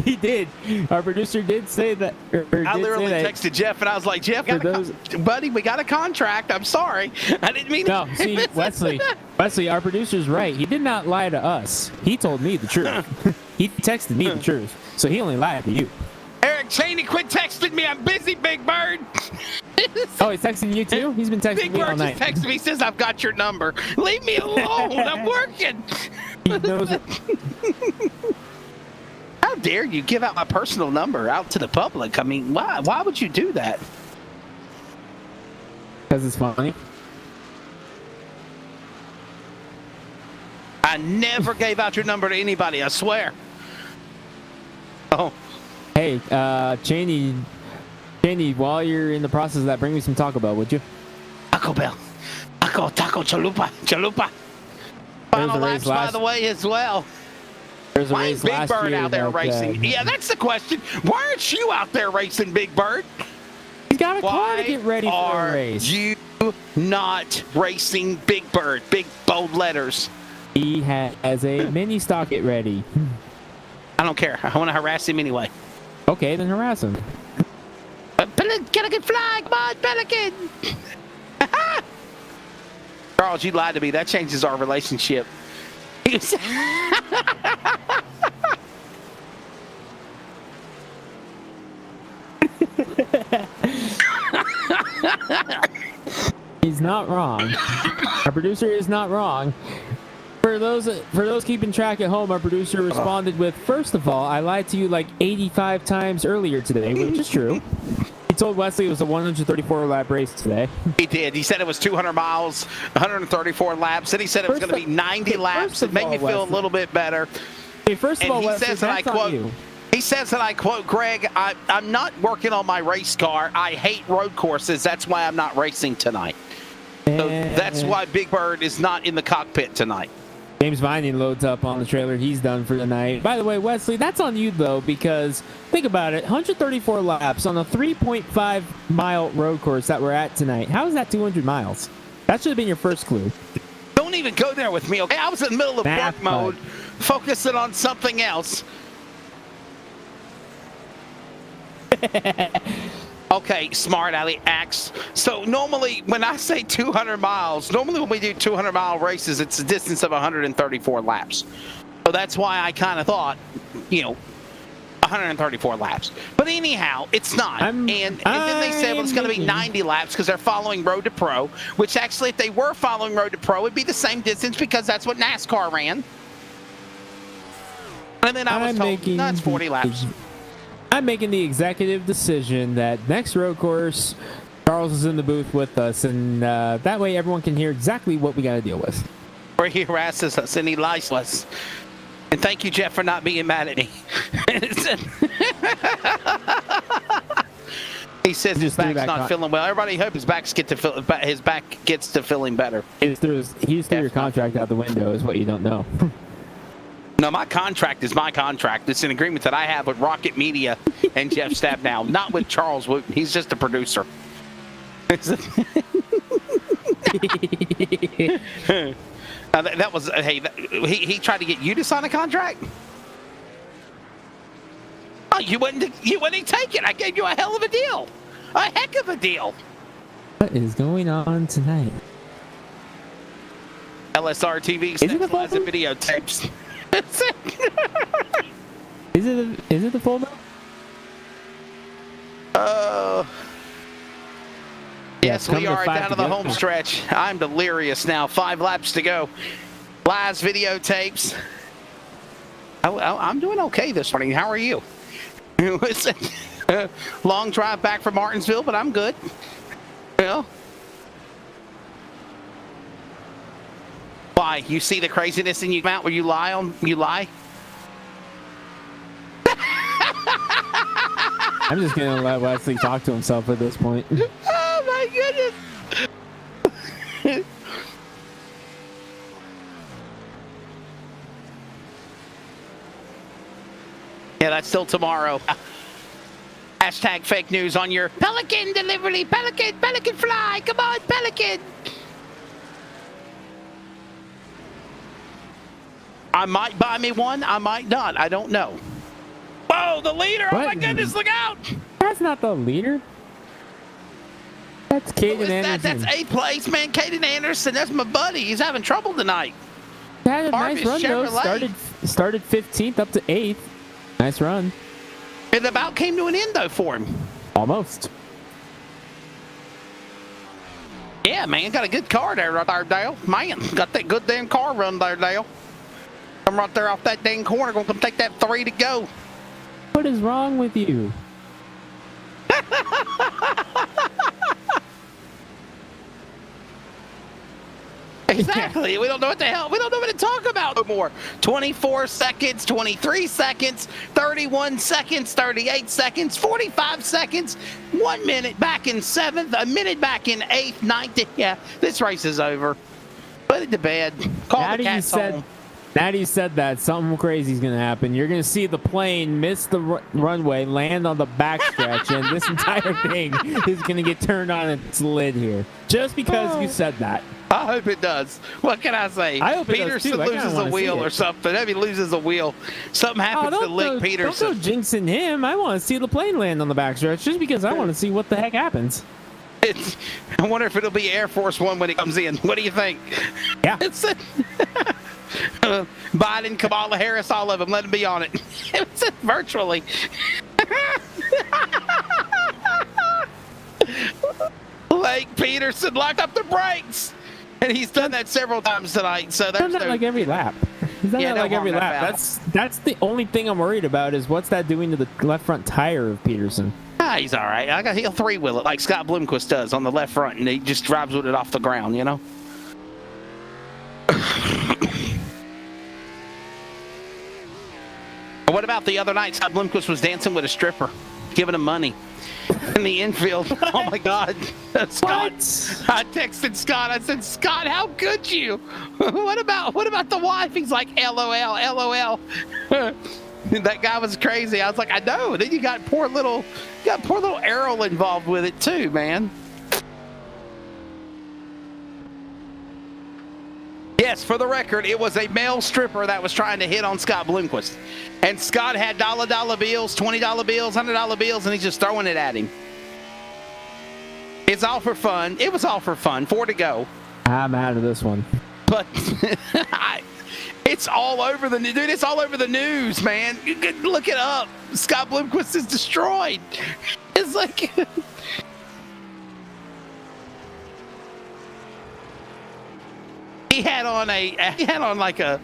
He did. Our producer did say that. I literally texted Jeff, and I was like, Jeff, buddy, we got a contract. I'm sorry. I didn't mean No, see, Wesley, our producer's right. He did not lie to us. He told me the truth. He texted me the truth, so he only lied to you. Eric Cheney, quit texting me. I'm busy, Big Bird. Oh, he's texting you too? He's been texting me all night. Big Bird just texted me, says I've got your number. Leave me alone. I'm working. He knows it. How dare you give out my personal number out to the public? I mean, why would you do that? Because it's funny. I never gave out your number to anybody, I swear. Oh. Hey, Cheney, while you're in the process of that, bring me some Taco Bell, would you? Taco Bell. Taco chalupa. Final laps, by the way, as well. There's a Why race is Big last Bird year out there racing? Yeah, that's the question. Why aren't you out there racing, Big Bird? He's got a car to get ready for a race. You not racing, Big Bird? Big bold letters. He has a mini stock get ready. I don't care. I want to harass him anyway. Okay, then harass him. Pelican fly, come on, Pelican! Charles, you lied to me. That changes our relationship. He's not wrong. Our producer is not wrong. For those keeping track at home, our producer responded with, "First of all, I lied to you like 85 times earlier today," which is true. He told Wesley it was a 134 lap race today. He did. He said it was 200 miles, 134 laps. Then he said it was going to be 90 laps. It made me feel a little bit better. Hey, first of all, he Wesley, says that I that's on quote. you. He says that I quote, Greg, I'm not working on my race car. I hate road courses. That's why I'm not racing tonight. So that's why Big Bird is not in the cockpit tonight. James Vining loads up on the trailer. He's done for the night. By the way, Wesley, that's on you, though, because think about it. 134 laps on a 3.5-mile road course that we're at tonight. How is that 200 miles? That should have been your first clue. Don't even go there with me, okay? I was in the middle of Math work mode, focusing on something else. Okay, smart Alley Axe. So normally when I say 200 miles, normally when we do 200-mile races, it's a distance of 134 laps. So that's why I kind of thought, 134 laps. But anyhow, it's not. And then they said well, it's going to be 90 laps because they're following Road to Pro, which actually if they were following Road to Pro, it'd be the same distance because that's what NASCAR ran. And then I was told, no, it's 40 laps. I'm making the executive decision that next road course, Charles is in the booth with us, and that way everyone can hear exactly what we got to deal with. Where he harasses us and he lies to us. And thank you, Jeff, for not being mad at me. He says his back's not feeling well. Everybody hope his back gets to feeling better. He's threw your contract out the window is what you don't know. No, my contract is my contract. It's an agreement that I have with Rocket Media and Jeff Stabnow, not with Charles Wooten. He's just a producer. That was he tried to get you to sign a contract? Oh, you wouldn't take it. I gave you a hell of a deal. A heck of a deal. What is going on tonight? LSRTV has the videotapes. Is it the full note? Yes, we are down to the home stretch. I'm delirious now. 5 laps to go. Live videotapes. I'm doing okay this morning. How are you? Long drive back from Martinsville, but I'm good. Why? You see the craziness in you mount where you lie? I'm just gonna let Wesley talk to himself at this point. Oh my goodness! Yeah, that's still tomorrow. Hashtag fake news on your Pelican delivery. Pelican fly. Come on, Pelican. I might buy me one. I might not. I don't know. Whoa, the leader. What? Oh my goodness, look out. That's not the leader. That's Caden Anderson. That's 8th place, man. Caden Anderson. That's my buddy. He's having trouble tonight. Had a nice run, though. Started 15th up to 8th. Nice run. It about came to an end, though, for him. Almost. Yeah, man. Got a good car there, Dale. Man, got that good damn car run there, Dale. I'm right there off that dang corner. Gonna come take that 3 to go. What is wrong with you? Exactly. We don't know what the hell. We don't know what to talk about no more. 24 seconds, 23 seconds, 31 seconds, 38 seconds, 45 1 minute back in 7th, a minute back in 8th, 9th. Yeah, this race is over. Put it to bed. Call the cats home. Now that you said that, something crazy is going to happen. You're going to see the plane miss the runway, land on the backstretch, and this entire thing is going to get turned on its lid here. Just because you said that. I hope it does. What can I say? I hope Peterson it does too. loses a wheel or something. Maybe he loses a wheel. Something happens to Lick Peterson. Don't go jinxing him. I want to see the plane land on the backstretch just because I want to see what the heck happens. I wonder if it'll be Air Force One when it comes in. What do you think? Yeah. Biden, Kamala Harris, all of them. Let them be on it. Virtually. Lake Peterson locked up the brakes. And he's done that several times tonight. So He's there's done that like every lap. He's done Yeah, that no like every harm, no lap. foul. That's the only thing I'm worried about is what's that doing to the left front tire of Peterson. He's all right. He'll three-wheel it like Scott Bloomquist does on the left front, and he just drives with it off the ground, you know? What about the other night Scott Bloomquist was dancing with a stripper, giving him money in the infield? Oh, my God. Scott, I texted Scott. I said, Scott, how could you? What about the wife? He's like, LOL, LOL. That guy was crazy. I was like, I know. Then you got poor little Errol involved with it too, man. Yes, for the record, it was a male stripper that was trying to hit on Scott Bloomquist. And Scott had dollar bills, $20 bills, $100 bills, and he's just throwing it at him. It's all for fun. It was all for fun. 4 to go. I'm out of this one. But it's all over the news. Dude, it's all over the news, man. You can look it up. Scott Bloomquist is destroyed. It's like... He had on like a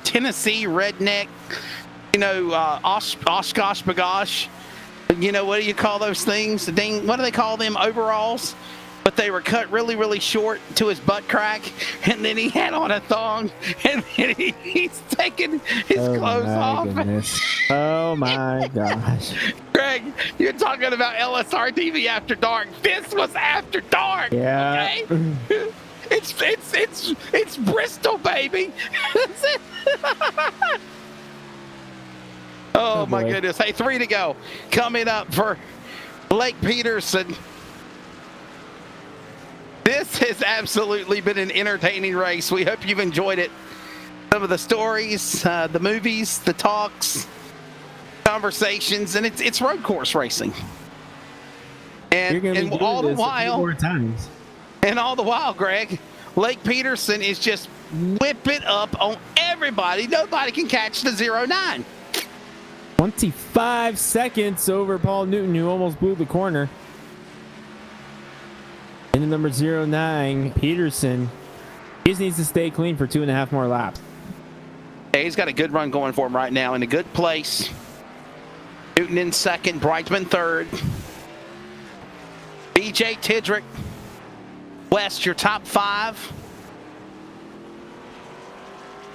Tennessee redneck, Oshkosh bagosh. What do you call those things? What do they call them? Overalls. But they were cut really, really short to his butt crack, and then he had on a thong, and then he's taking his clothes off. Goodness. Oh my gosh. Greg, you're talking about LSRTV After Dark. This was After Dark. Yeah. Okay? It's Bristol, baby. Oh my goodness. Hey, 3 to go. Coming up for Blake Peterson. This has absolutely been an entertaining race. We hope you've enjoyed it. Some of the stories, the movies, the talks, conversations, and it's road course racing. And all the while, more times. And all the while, Greg, Blake Peterson is just whipping up on everybody. Nobody can catch the 09. 25 seconds over Paul Newton, who almost blew the corner. And the number 09, Peterson, he just needs to stay clean for 2.5 more laps. Yeah, he's got a good run going for him right now, in a good place. Newton in second, Brightman third. BJ Tidrick, West, your top 5.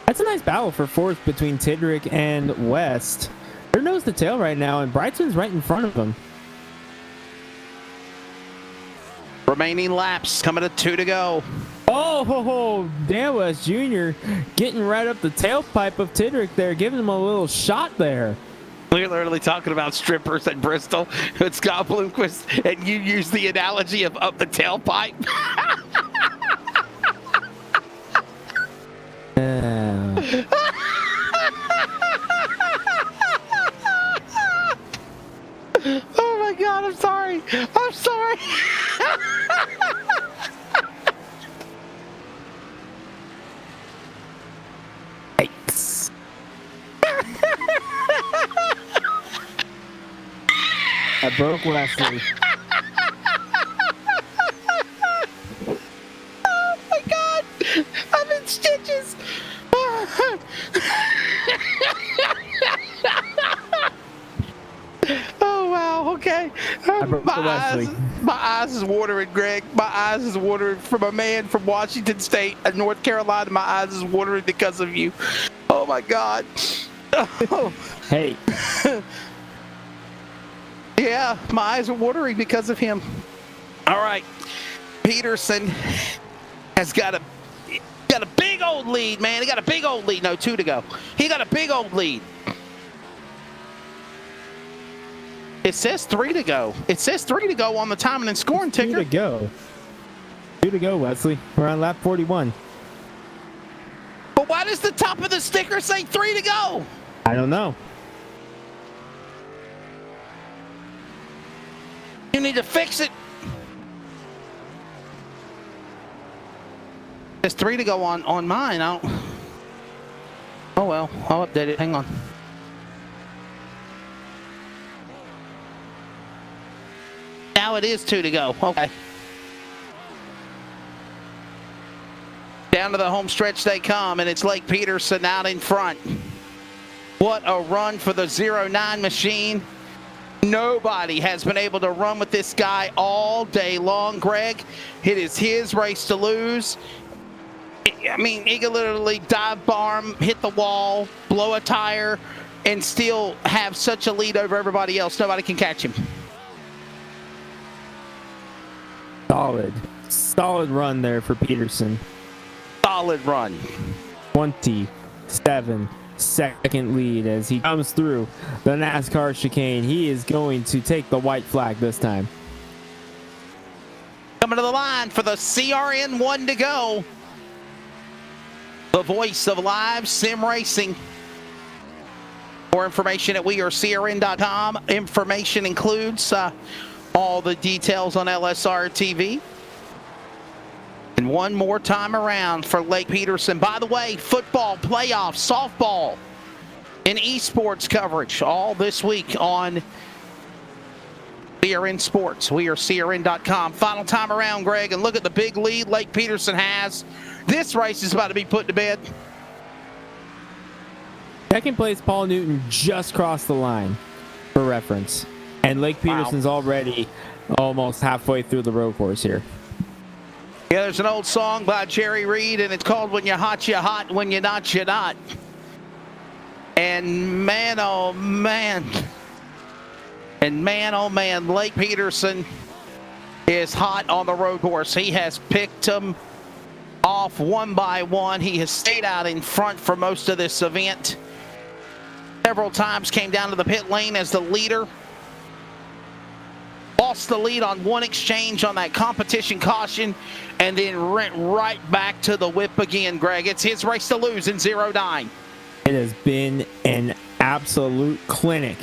That's a nice battle for fourth between Tidrick and West. They're nose to tail right now, and Brightman's right in front of them. Remaining laps coming to 2 to go. Oh, Dan West Jr. getting right up the tailpipe of Tidrick there, giving him a little shot there. We're literally talking about strippers at Bristol with Scott Bloomquist, and you use the analogy of up the tailpipe. Oh my God, I'm sorry. I'm sorry. Yikes. I broke Wesley. Oh my God, I'm in stitches. Oh wow, okay. My eyes is watering, Greg. My eyes is watering from a man from Washington State and North Carolina. My eyes is watering because of you. Oh my God. Oh. Hey. Yeah, my eyes are watering because of him. All right. Peterson has got a big old lead, man. He got a big old lead. No, 2 to go. He got a big old lead. It says 3 to go. It says 3 to go on the timing and scoring ticker. 2 to go. 2 to go, Wesley. We're on lap 41. But why does the top of the sticker say 3 to go? I don't know. You need to fix it. There's 3 to go on mine. Oh well, I'll update it. Hang on. Now it is 2 to go. Okay. Down to the home stretch they come, and it's Lake Peterson out in front. What a run for the 09 machine. Nobody has been able to run with this guy all day long, Greg. It is his race to lose. I mean, he can literally dive bomb, hit the wall, blow a tire, and still have such a lead over everybody else. Nobody can catch him. Solid run there for Peterson. Solid run. 27-second lead as he comes through the NASCAR chicane. He is going to take the white flag this time. Coming to the line for the CRN 1 to go. The voice of live sim racing. More information at wearecrn.com. Information includes all the details on LSRTV. And one more time around for Lake Peterson. By the way, football, playoffs, softball, and esports coverage all this week on CRN Sports. WeAreCRN.com. Final time around, Greg, and look at the big lead Lake Peterson has. This race is about to be put to bed. Second place, Paul Newton just crossed the line for reference. And Lake Peterson's already almost halfway through the road course here. Yeah, there's an old song by Jerry Reed, and it's called When You're Hot, When You're Not. And man, oh man. And man, oh man, Lake Peterson is hot on the road course. He has picked them off one by one. He has stayed out in front for most of this event. Several times came down to the pit lane as the leader. Lost the lead on one exchange on that competition caution, and then went right back to the whip again, Greg. It's his race to lose in 09. It has been an absolute clinic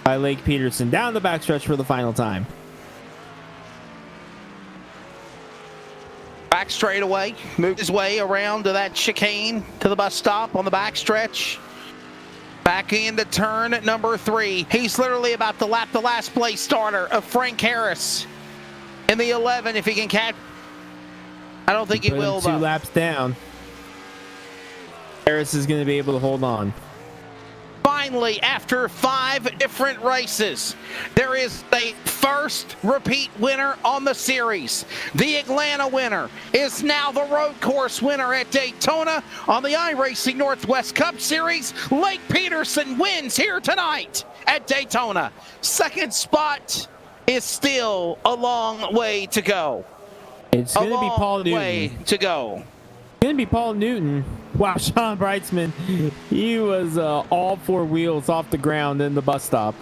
by Lake Peterson. Down the backstretch for the final time. Back straightaway, moved his way around to that chicane to the bus stop on the backstretch. Back into turn at number 3. He's literally about to lap the last place starter of Frank Harris in the 11 if he can catch. I don't think he will, though. 2 laps down. Harris is going to be able to hold on. Finally, after 5 different races, there is a first repeat winner on the series. The Atlanta winner is now the road course winner at Daytona on the iRacing Northwest Cup Series. Lake Peterson wins here tonight at Daytona. Second spot is still a long way to go. It's going to be Paul Newton. Way to go. Going to be Paul Newton. Wow, Sean Breitzman, he was all 4 wheels off the ground in the bus stop.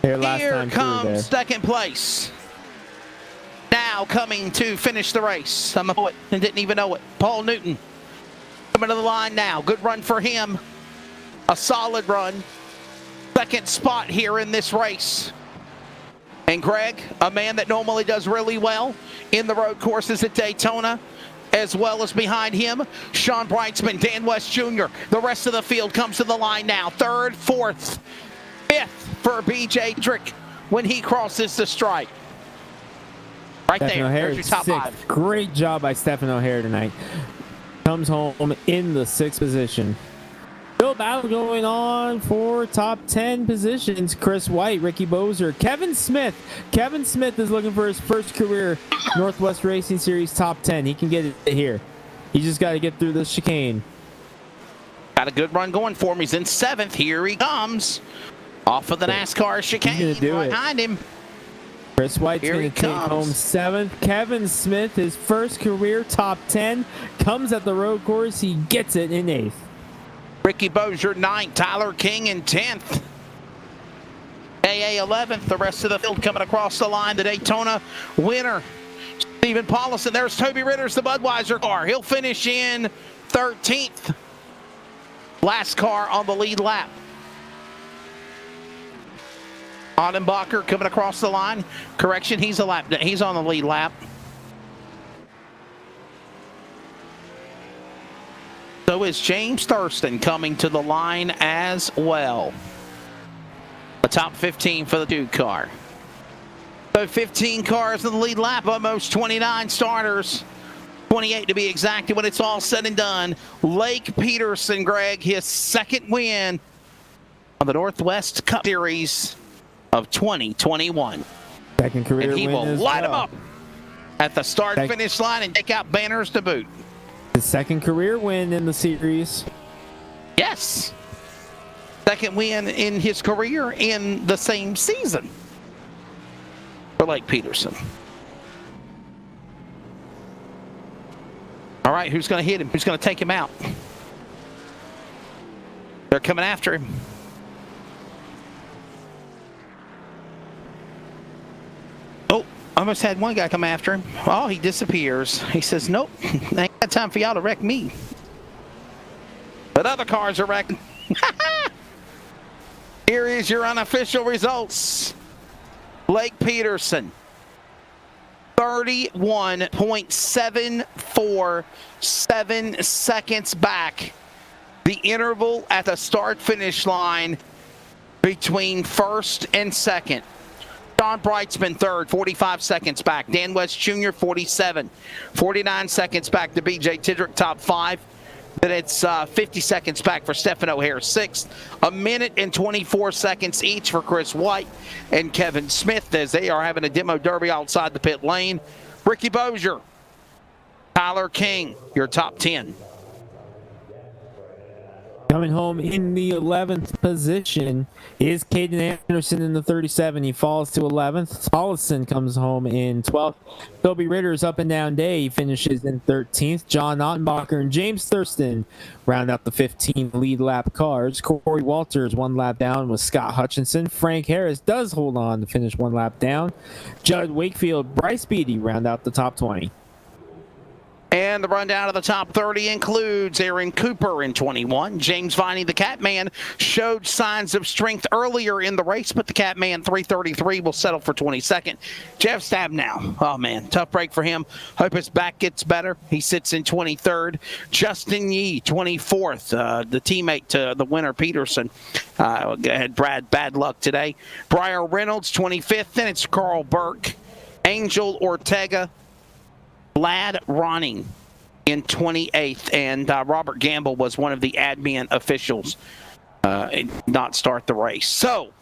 Here comes second place. Now coming to finish the race. I'm a poet and didn't even know it. Paul Newton coming to the line now. Good run for him. A solid run. Second spot here in this race. And Greg, a man that normally does really well in the road courses at Daytona, as well as behind him, Sean Breitzman, Dan West Jr. The rest of the field comes to the line now. 3rd, 4th, 5th for BJ Drick when he crosses the stripe. Right Stephen there. O'Hare, There's your top 6th. 5. Great job by Stephen O'Hare tonight. Comes home in the 6th position. Still battle going on for top 10 positions. Chris White, Ricky Bozer, Kevin Smith. Kevin Smith is looking for his first career Northwest Racing Series top 10. He can get it here. He just got to get through this chicane. Got a good run going for him. He's in 7th. Here he comes. Off of the NASCAR chicane behind him. Chris White's going to take home 7th. Kevin Smith, his first career top 10. Comes at the road course. He gets it in 8th. Ricky Bozier 9th, Tyler King in 10th. AA 11th, the rest of the field coming across the line. The Daytona winner, Stephen Paulison. There's Toby Ritter's the Budweiser car. He'll finish in 13th. Last car on the lead lap. Odenbacher coming across the line. Correction, he's on the lead lap. So is James Thurston coming to the line as well. The top 15 for the Duke car. So 15 cars in the lead lap, almost 29 starters. 28 to be exact. And when it's all said and done, Lake Peterson, Greg, his second win on the Northwest Cup Series of 2021. Second career And he win will as light well. them up at the start-finish line and take out banners to boot. His second career win in the series. Yes. Second win in his career in the same season for Lake Peterson. All right, who's going to hit him? Who's going to take him out? They're coming after him. Oh, almost had one guy come after him. Oh, he disappears. He says, nope, I ain't got time for y'all to wreck me. But other cars are wrecking. Here is your unofficial results. Lake Peterson, 31.747 seconds back. The interval at the start-finish line between first and second. Sean Brightsman third, 45 seconds back. Dan West Jr., 47. 49 seconds back to B.J. Tidrick, top five. Then it's 50 seconds back for Stephen O'Hare, sixth. A minute and 24 seconds each for Chris White and Kevin Smith as they are having a demo derby outside the pit lane. Ricky Bozier, Tyler King, your top 10. Coming home in the 11th position is Caden Anderson in the 37. He falls to 11th. Tollison comes home in 12th. Toby Ritter's up and down day. He finishes in 13th. John Ottenbacher and James Thurston round out the 15 lead lap cars. Corey Walters one lap down with Scott Hutchinson. Frank Harris does hold on to finish one lap down. Judd Wakefield, Bryce Beatty round out the top 20. And the rundown of the top 30 includes Aaron Cooper in 21. James Viney, the Catman, showed signs of strength earlier in the race, but the Catman 333 will settle for 22nd. Jeff Stabnow, oh man, tough break for him. Hope his back gets better. He sits in 23rd. Justin Yee, 24th, the teammate to the winner, Peterson. Had bad luck today. Briar Reynolds, 25th. Then it's Carl Burke, Angel Ortega, Vlad Ronning in 28th, and Robert Gamble was one of the admin officials not start the race. So,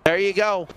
there you go.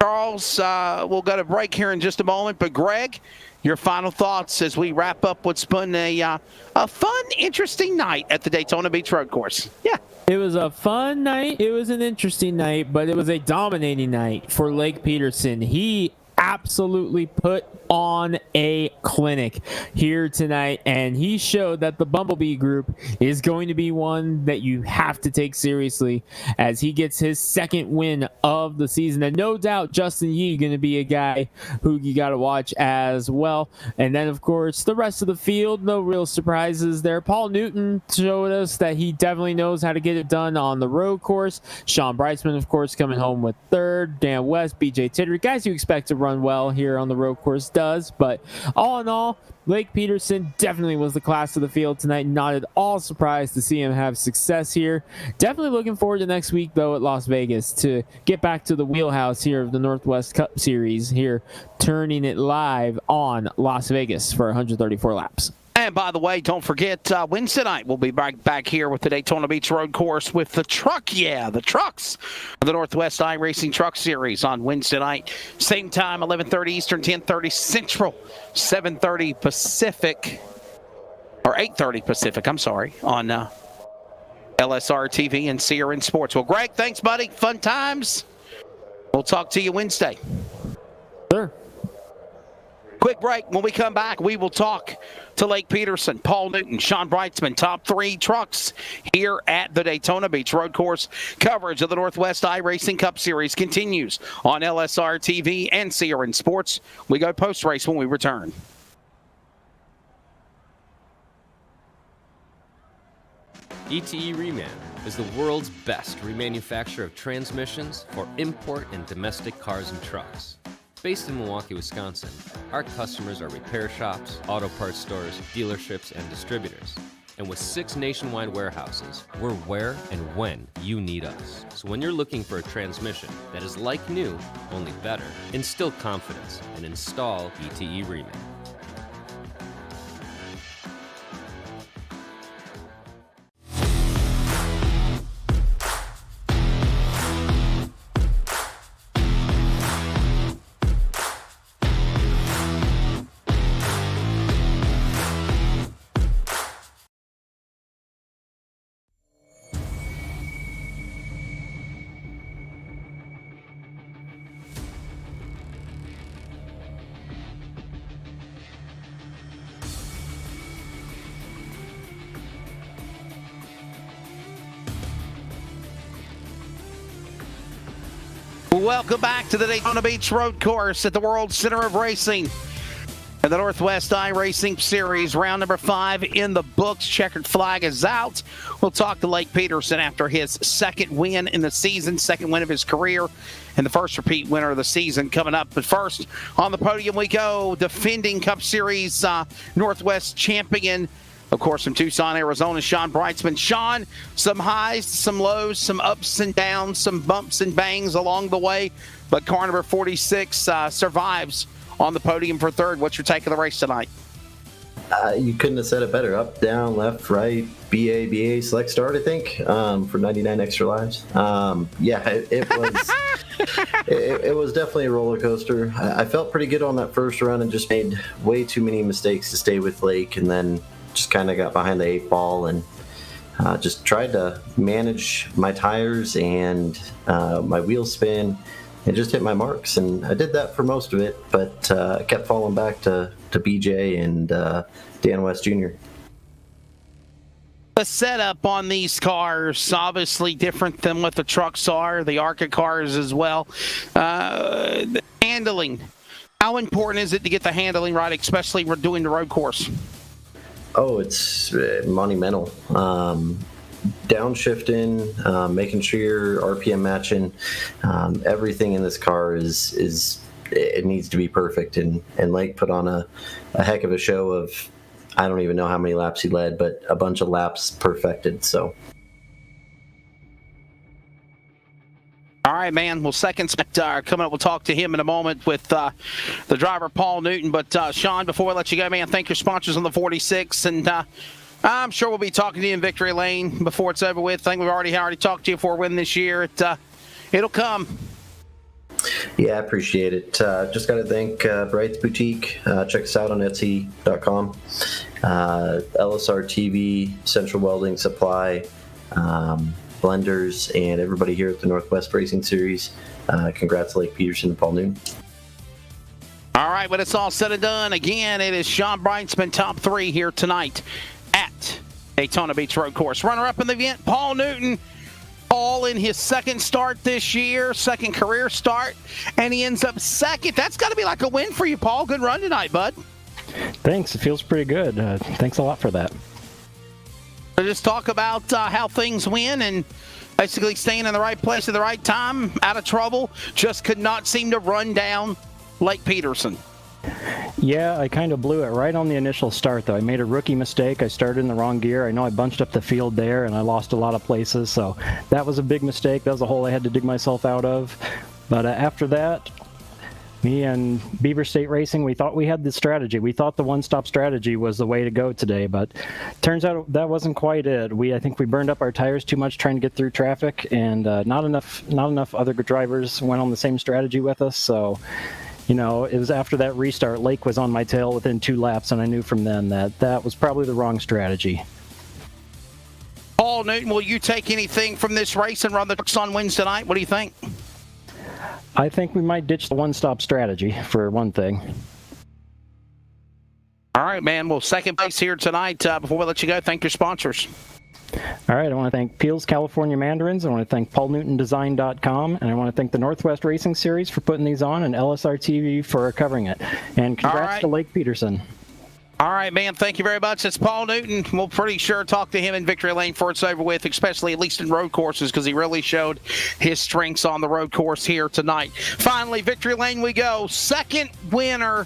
Charles, we'll go to break here in just a moment, but Greg, your final thoughts as we wrap up what's been a fun, interesting night at the Daytona Beach Road Course. Yeah. It was a fun night. It was an interesting night, but it was a dominating night for Lake Peterson. He absolutely put on a clinic here tonight, and he showed that the Bumblebee group is going to be one that you have to take seriously as he gets his second win of the season. And no doubt Justin Yee going to be a guy who you got to watch as well. And then of course the rest of the field, no real surprises there. Paul Newton showed us that he definitely knows how to get it done on the road course. Sean Brightsman, of course, coming home with third. Dan West, BJ Tidrick, guys you expect to run well here on the road course does. But all in all, Lake Peterson definitely was the class of the field tonight. Not at all surprised to see him have success here. Definitely looking forward to next week, though, at Las Vegas to get back to the wheelhouse here of the Northwest Cup Series here, turning it live on Las Vegas for 134 laps. And by the way, don't forget, Wednesday night we'll be back here with the Daytona Beach Road Course with the trucks, the Northwest iRacing Truck Series on Wednesday night. Same time, 11:30 Eastern, 10:30 Central, 7:30 Pacific, or 8:30 Pacific, I'm sorry, on LSRTV and CRN Sports. Well, Greg, thanks, buddy. Fun times. We'll talk to you Wednesday. Sure. Quick break. When we come back, we will talk to Lake Peterson, Paul Newton, Sean Brightsman, top three trucks here at the Daytona Beach Road Course. Coverage of the Northwest iRacing Cup Series continues on LSR TV and CRN Sports. We go post-race when we return. ETE Reman is the world's best remanufacturer of transmissions for import and domestic cars and trucks. Based in Milwaukee, Wisconsin, our customers are repair shops, auto parts stores, dealerships, and distributors. And with 6 nationwide warehouses, we're where and when you need us. So when you're looking for a transmission that is like new, only better, instill confidence and install ETE Reman. Welcome back to the Daytona Beach Road Course at the World Center of Racing. And the Northwest iRacing Series, round number 5 in the books. Checkered flag is out. We'll talk to Lake Peterson after his second win in the season, second win of his career, and the first repeat winner of the season coming up. But first, on the podium we go, defending Cup Series Northwest champion, of course, from Tucson, Arizona, Sean Brightsman. Sean, some highs, some lows, some ups and downs, some bumps and bangs along the way, but car number 46 survives on the podium for third. What's your take of the race tonight? You couldn't have said it better. Up, down, left, right, BA, select start, I think, for 99 extra lives. It was it was definitely a roller coaster. I felt pretty good on that first run and just made way too many mistakes to stay with Lake, and then just kind of got behind the 8 ball and just tried to manage my tires and my wheel spin and just hit my marks. And I did that for most of it, but I kept falling back to BJ and Dan West Jr. The setup on these cars obviously different than what the trucks are, the ARCA cars as well. The handling, how important is it to get the handling right, especially when we're doing the road course? Oh, it's monumental. Downshifting, making sure your RPM matching, everything in this car is it needs to be perfect. And Lake put on a heck of a show of, I don't even know how many laps he led, but a bunch of laps perfected. So. All right, man. Well, second coming up, we'll talk to him in a moment with the driver, Paul Newton. But, Sean, before we let you go, man, thank your sponsors on the 46. And I'm sure we'll be talking to you in Victory Lane before it's over with. I think we've already talked to you for a win this year. It'll come. Yeah, I appreciate it. Just got to thank Bright's Boutique. Check us out on Etsy.com. LSRTV, Central Welding Supply, Blenders, and everybody here at the Northwest Racing Series. Congrats to Lake Peterson and Paul Newton. All right, when it's all said and done, again, it is Sean Brightsman, top 3 here tonight at Daytona Beach Road Course. Runner-up in the event, Paul Newton. Paul in his second start this year, second career start, and he ends up second. That's got to be like a win for you, Paul. Good run tonight, bud. Thanks. It feels pretty good. Thanks a lot for that. So just talk about how things went and basically staying in the right place at the right time, out of trouble, just could not seem to run down Lake Peterson. Yeah, I kind of blew it right on the initial start, though. I made a rookie mistake. I started in the wrong gear. I know I bunched up the field there, and I lost a lot of places, so that was a big mistake. That was a hole I had to dig myself out of. But after that, me and Beaver State Racing, we thought we had the strategy. We thought the one-stop strategy was the way to go today, but turns out that wasn't quite it. I think we burned up our tires too much trying to get through traffic, and not enough other drivers went on the same strategy with us, so it was after that restart, Lake was on my tail within 2 laps, and I knew from then that was probably the wrong strategy. Paul Newton, will you take anything from this race and run the trucks on Wednesday night? What do you think? I think we might ditch the one-stop strategy, for one thing. All right, man. Well, second place here tonight. Before we let you go, thank your sponsors. All right, I want to thank Peel's California Mandarins. I want to thank PaulNewtonDesign.com, and I want to thank the Northwest Racing Series for putting these on, and LSRTV for covering it. And congrats to Lake Peterson. All right, man. Thank you very much. That's Paul Newton. We'll pretty sure talk to him in Victory Lane before it's over with, especially at least in road courses, because he really showed his strengths on the road course here tonight. Finally, Victory Lane we go. Second winner,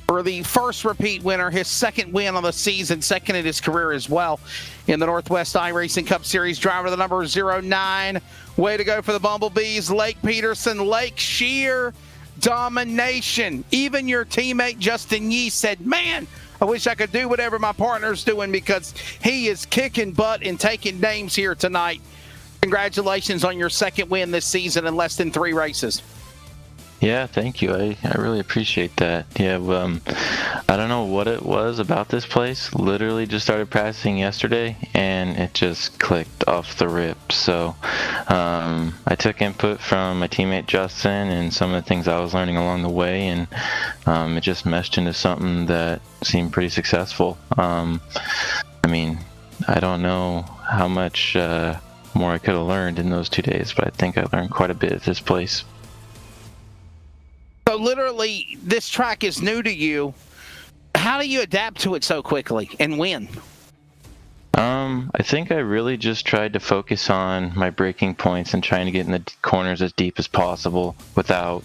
or the first repeat winner, his second win on the season, second in his career as well in the Northwest iRacing Cup Series. Driver the number 09. Way to go for the Bumblebees. Lake Peterson, Lake sheer domination. Even your teammate Justin Yee said, man, I wish I could do whatever my partner's doing, because he is kicking butt and taking names here tonight. Congratulations on your second win this season in less than 3 races. Yeah, thank you. I really appreciate that. Yeah, I don't know what it was about this place. Literally just started practicing yesterday, and it just clicked off the rip. So I took input from my teammate Justin and some of the things I was learning along the way, and it just meshed into something that seemed pretty successful. I mean, I don't know how much more I could have learned in those 2 days, but I think I learned quite a bit at this place. literally, this track is new to you. How do you adapt to it so quickly and win? I think I really just tried to focus on my braking points and trying to get in the corners as deep as possible without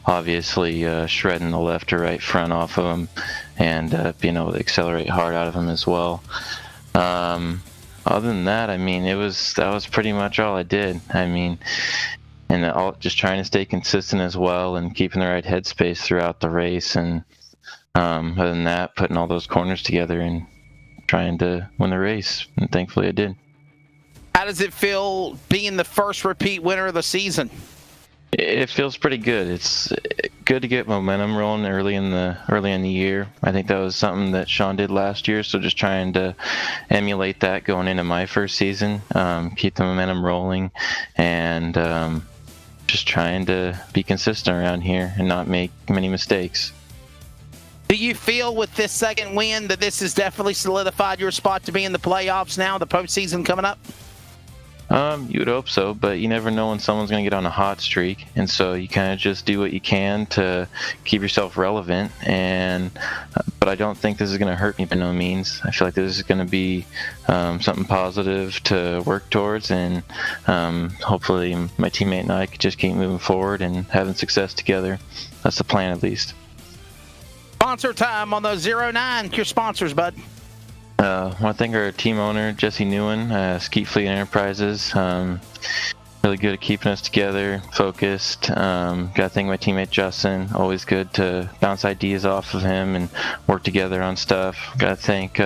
obviously shredding the left or right front off of them, and being able to accelerate hard out of them as well. Other than that, I mean, that was pretty much all I did. I mean, and just trying to stay consistent as well and keeping the right headspace throughout the race. And other than that, putting all those corners together and trying to win the race, and thankfully I did. How does it feel being the first repeat winner of the season? It feels pretty good. It's good to get momentum rolling early in the year. I think that was something that Sean did last year, so just trying to emulate that going into my first season, keep the momentum rolling, and just trying to be consistent around here and not make many mistakes. Do you feel with this second win that this has definitely solidified your spot to be in the playoffs now, the postseason coming up? You would hope so, but you never know when someone's going to get on a hot streak, and so you kind of just do what you can to keep yourself relevant. But I don't think this is going to hurt me by no means. I feel like this is going to be something positive to work towards, and hopefully my teammate and I could just keep moving forward and having success together. That's the plan, at least. Sponsor time on the 09. Your sponsors, bud. I want to thank our team owner, Jesse Newen, Skeet Fleet Enterprises. Really good at keeping us together, focused. Got to thank my teammate Justin. Always good to bounce ideas off of him and work together on stuff. Got to thank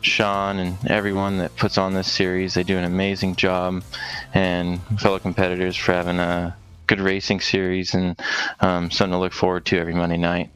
Sean and everyone that puts on this series. They do an amazing job. And fellow competitors for having a good racing series and something to look forward to every Monday night.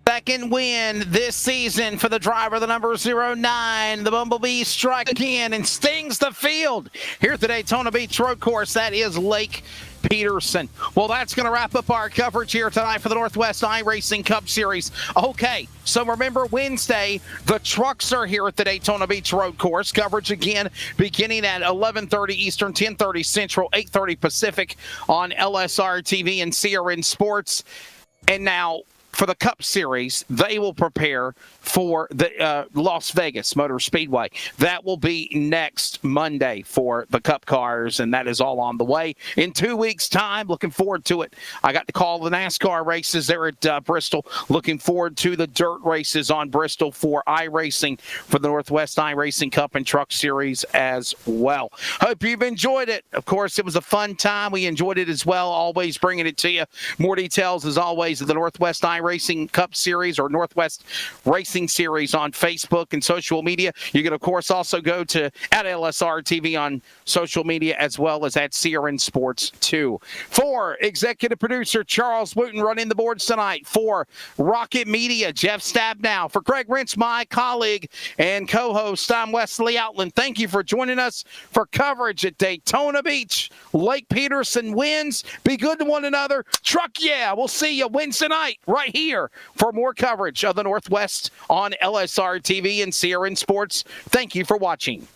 Second win this season for the driver, the number 09. The Bumblebee strike again and stings the field here at the Daytona Beach Road Course. That is Lake Peterson. Well, that's going to wrap up our coverage here tonight for the Northwest iRacing Cup Series. Okay, so remember Wednesday, the trucks are here at the Daytona Beach Road Course. Coverage again beginning at 11:30 Eastern, 10:30 Central, 8:30 Pacific on LSRTV and CRN Sports. And now, for the Cup Series, they will prepare for the Las Vegas Motor Speedway. That will be next Monday for the Cup cars, and that is all on the way in 2 weeks' time. Looking forward to it. I got to call the NASCAR races there at Bristol. Looking forward to the dirt races on Bristol for iRacing for the Northwest iRacing Cup and Truck Series as well. Hope you've enjoyed it. Of course, it was a fun time. We enjoyed it as well, always bringing it to you. More details, as always, of the Northwest iRacing Cup Series or Northwest Racing Series on Facebook and social media. You can, of course, also go to at LSRTV on social media as well as at CRN Sports 2. For executive producer Charles Wooten running the boards tonight. For Rocket Media, Jeff Stabnow. For Craig Rentz, my colleague and co-host, I'm Wesley Outland. Thank you for joining us for coverage at Daytona Beach. Lake Peterson wins. Be good to one another. Truck, yeah. We'll see you Wednesday night right here for more coverage of the Northwest on LSR TV and CRN Sports. Thank you for watching.